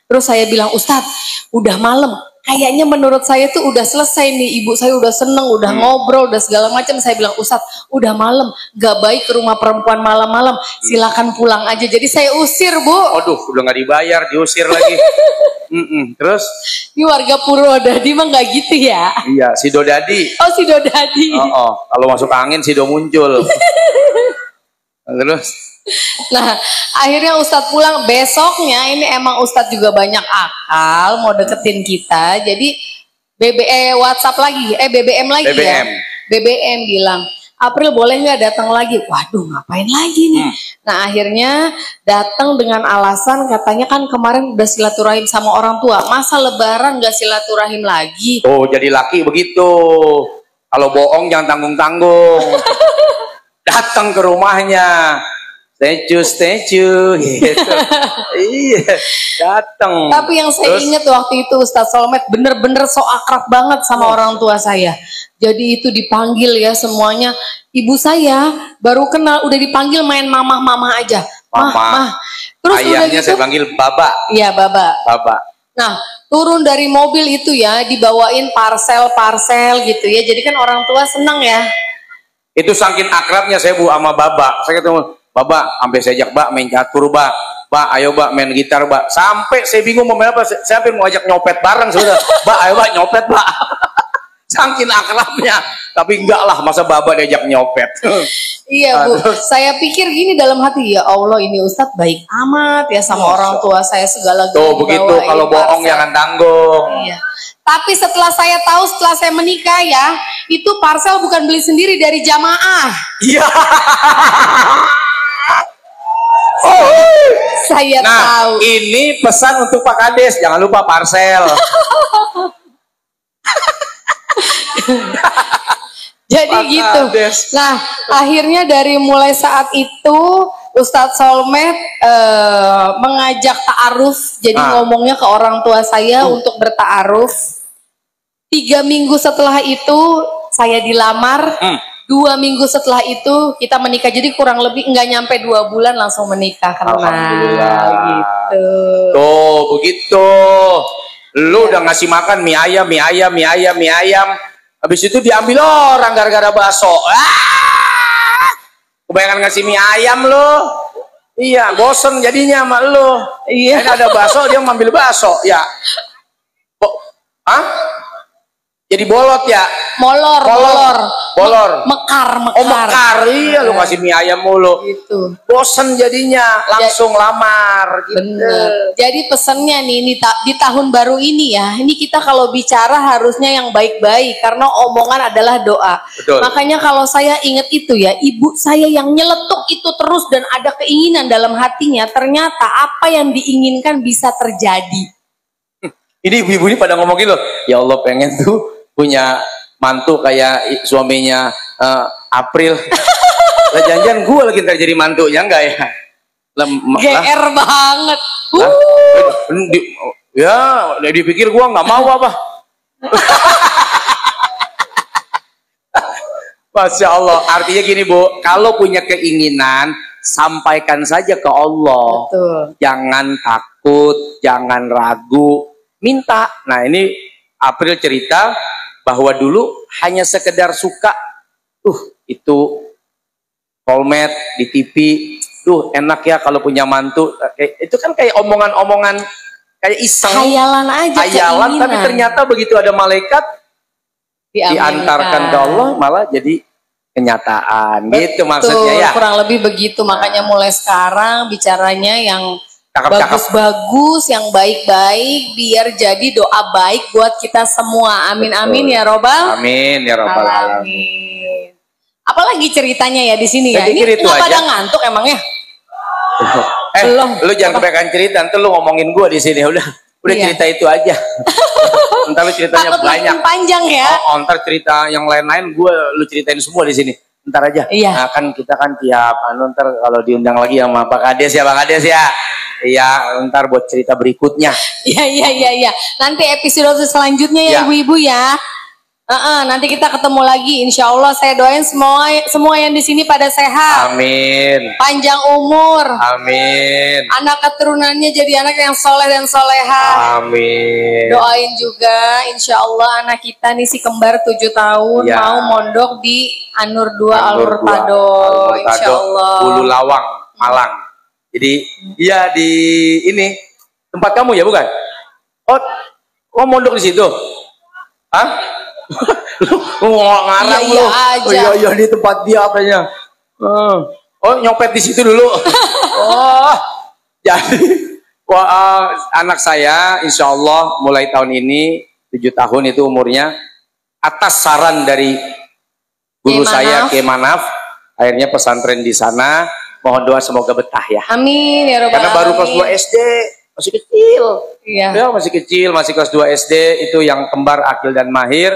Terus saya bilang, Ustadz, udah malam. Kayaknya menurut saya tuh udah selesai nih. Ibu saya udah seneng, udah ngobrol, udah segala macam. Saya bilang, Ustadz, udah malam. Gak baik ke rumah perempuan malam-malam. Silakan pulang aja. Jadi saya usir, Bu. Aduh, udah nggak dibayar, diusir lagi. Terus? Ini warga Purwodadi mah gak gitu ya? Iya, Sido Dadi. Oh, Sido Dadi. Kalau masuk angin Sido muncul. Terus? Nah, akhirnya Ustadz pulang. Besoknya ini emang Ustadz juga banyak akal, mau deketin kita. Jadi WhatsApp lagi, BBM lagi ya. BBM bilang, April boleh nggak datang lagi? Waduh, ngapain lagi nih? Nah, akhirnya datang dengan alasan katanya kan kemarin udah silaturahim sama orang tua. Masa lebaran nggak silaturahim lagi? Oh, jadi laki begitu. Kalau bohong jangan tanggung-tanggung. Datang ke rumahnya. Statue gitu. Iya, datang. Tapi yang saya ingat waktu itu Ustadz Solmed bener-bener so akrab banget sama orang tua saya. Jadi itu dipanggil ya semuanya. Ibu saya baru kenal, udah dipanggil main mama aja. Mah. Terus ayahnya udah gitu, saya panggil Baba. Iya, Baba. Nah, turun dari mobil itu ya, dibawain parcel gitu ya. Jadi kan orang tua senang ya. Itu saking akrabnya saya Bu sama Baba. Saya ketemu Baba, sampai saya ajak Mbak main catur, Mbak, ayo Mbak main gitar, Mbak. Sampai saya bingung mau main apa, saya hampir mau ajak nyopet bareng sudah. Mbak, ayo Mbak nyopet, Mbak. Saking akrabnya. Tapi enggak lah, masa Baba diajak nyopet. Iya Bu, saya pikir gini dalam hati, ya Allah ini Ustadz baik amat ya sama orang tua saya, segala-galanya. Tuh begitu, kalau bohong jangan tanggung. Iya. Tapi setelah saya tahu, setelah saya menikah ya, itu parcel bukan beli sendiri dari jamaah. Iya. Saya tahu. Ini pesan untuk Pak Kades, jangan lupa parcel. Jadi Pak gitu. Kades. Nah, akhirnya dari mulai saat itu Ustadz Solmed mengajak ta'aruf. Jadi ngomongnya ke orang tua saya untuk berta'aruf. 3 minggu setelah itu saya dilamar. 2 minggu setelah itu kita menikah. Jadi kurang lebih nggak nyampe 2 bulan langsung menikah. Alhamdulillah. Gitu. Tuh begitu. Lu udah ngasih makan mie ayam. Habis itu diambil orang gara-gara bakso. Kebanyakan ngasih mie ayam lo. Iya, bosen jadinya sama lo. Iya. Ini ada bakso dia ngambil bakso. Ya. Jadi bolot ya? Molor. Mekar. Oh mekar, iya lu ngasih mie ayam mulu. Gitu. Bosen jadinya, langsung lamar. Gitu. Bener. Jadi pesannya nih, di tahun baru ini ya, ini kita kalau bicara harusnya yang baik-baik, karena omongan adalah doa. Betul. Makanya kalau saya ingat itu ya, ibu saya yang nyeletuk itu terus dan ada keinginan dalam hatinya, ternyata apa yang diinginkan bisa terjadi. Ini ibu-ibu ini pada ngomongin loh, ya Allah pengen tuh punya mantu kayak suaminya April. Lah jangan gue lagi ntar jadi mantunya enggak ya? GR banget. Ya, dipikir gue nggak mau apa? Masya Allah. Artinya gini Bu, kalau punya keinginan sampaikan saja ke Allah. Betul. Jangan takut, jangan ragu, minta. Nah ini April cerita bahwa dulu hanya sekedar suka, itu Solmed di TV, enak ya kalau punya mantu. Itu kan kayak omongan-omongan kayak iseng, hayalan aja, hayalan, tapi ternyata begitu ada malaikat diantarkan ke Allah malah jadi kenyataan. Gitu maksudnya ya. Kurang lebih begitu, makanya mulai sekarang bicaranya yang Cakep-cakep. bagus-bagus, yang baik-baik, biar jadi doa baik buat kita semua. Amin amin ya robbal. Amin ya robbal alamin. Alamin. Apalagi ceritanya ya di sini ya. Jadi Ini itu nggak aja. pada ngantuk emangnya? Belum. Lu jangan kebanyakan cerita, ntar lu ngomongin gua di sini udah Iya. cerita itu aja. Ntar lu ceritanya Takut banyak. makin panjang ya. Ntar cerita yang lain-lain lu ceritain semua di sini. Ntar aja. Iya. Nah, kan kita kan tiap ntar kalau diundang lagi sama Pak Kades ya, Bang Kades ya. Iya, ntar buat cerita berikutnya. Iya. Nanti episode selanjutnya ya Ya. ibu-ibu ya. Nanti kita ketemu lagi. Insya Allah saya doain semua yang di sini pada sehat, Amin. panjang umur, Amin. anak keturunannya jadi anak yang soleh dan soleha. Amin. Doain juga, insya Allah anak kita nih si kembar 7 tahun Ya. mau mondok di Anur 2 Anur Al-Murtado. Al-Murtado, Insya Allah. Hulu Lawang, Malang. Jadi iya di ini tempat kamu ya bukan? Oh mondok di situ? Hah? Lu ngarang Iya lu? aja. Iya di tempat dia apanya? Oh nyopet di situ dulu. Oh jadi anak saya insya Allah mulai tahun ini 7 tahun itu umurnya, atas saran dari guru saya Kiai Manaf, akhirnya pesantren di sana. Mohon doa semoga betah ya. Amin ya robbal Karena baru kelas alamin. 2 SD, masih kecil. Iya. Ya, masih kecil, masih kelas 2 SD. Itu yang kembar Akil dan Mahir.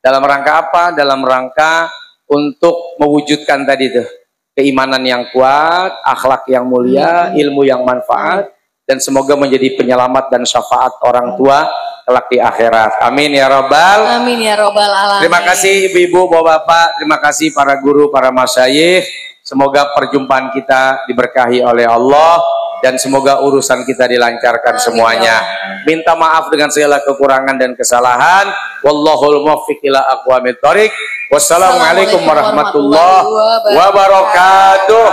Dalam rangka apa? Dalam rangka untuk mewujudkan tadi tuh keimanan yang kuat, akhlak yang mulia, ilmu yang manfaat, dan semoga menjadi penyelamat dan syafaat orang tua kelak di akhirat. Amin ya robbal. Amin ya robbal alamin. Terima kasih ibu-ibu, bapak-bapak, terima kasih para guru, para masyayikh. Semoga perjumpaan kita diberkahi oleh Allah dan semoga urusan kita dilancarkan semuanya. Minta maaf dengan segala kekurangan dan kesalahan. Wallahul muwaffiq ila aqwamit thoriq. Wassalamualaikum warahmatullahi wabarakatuh.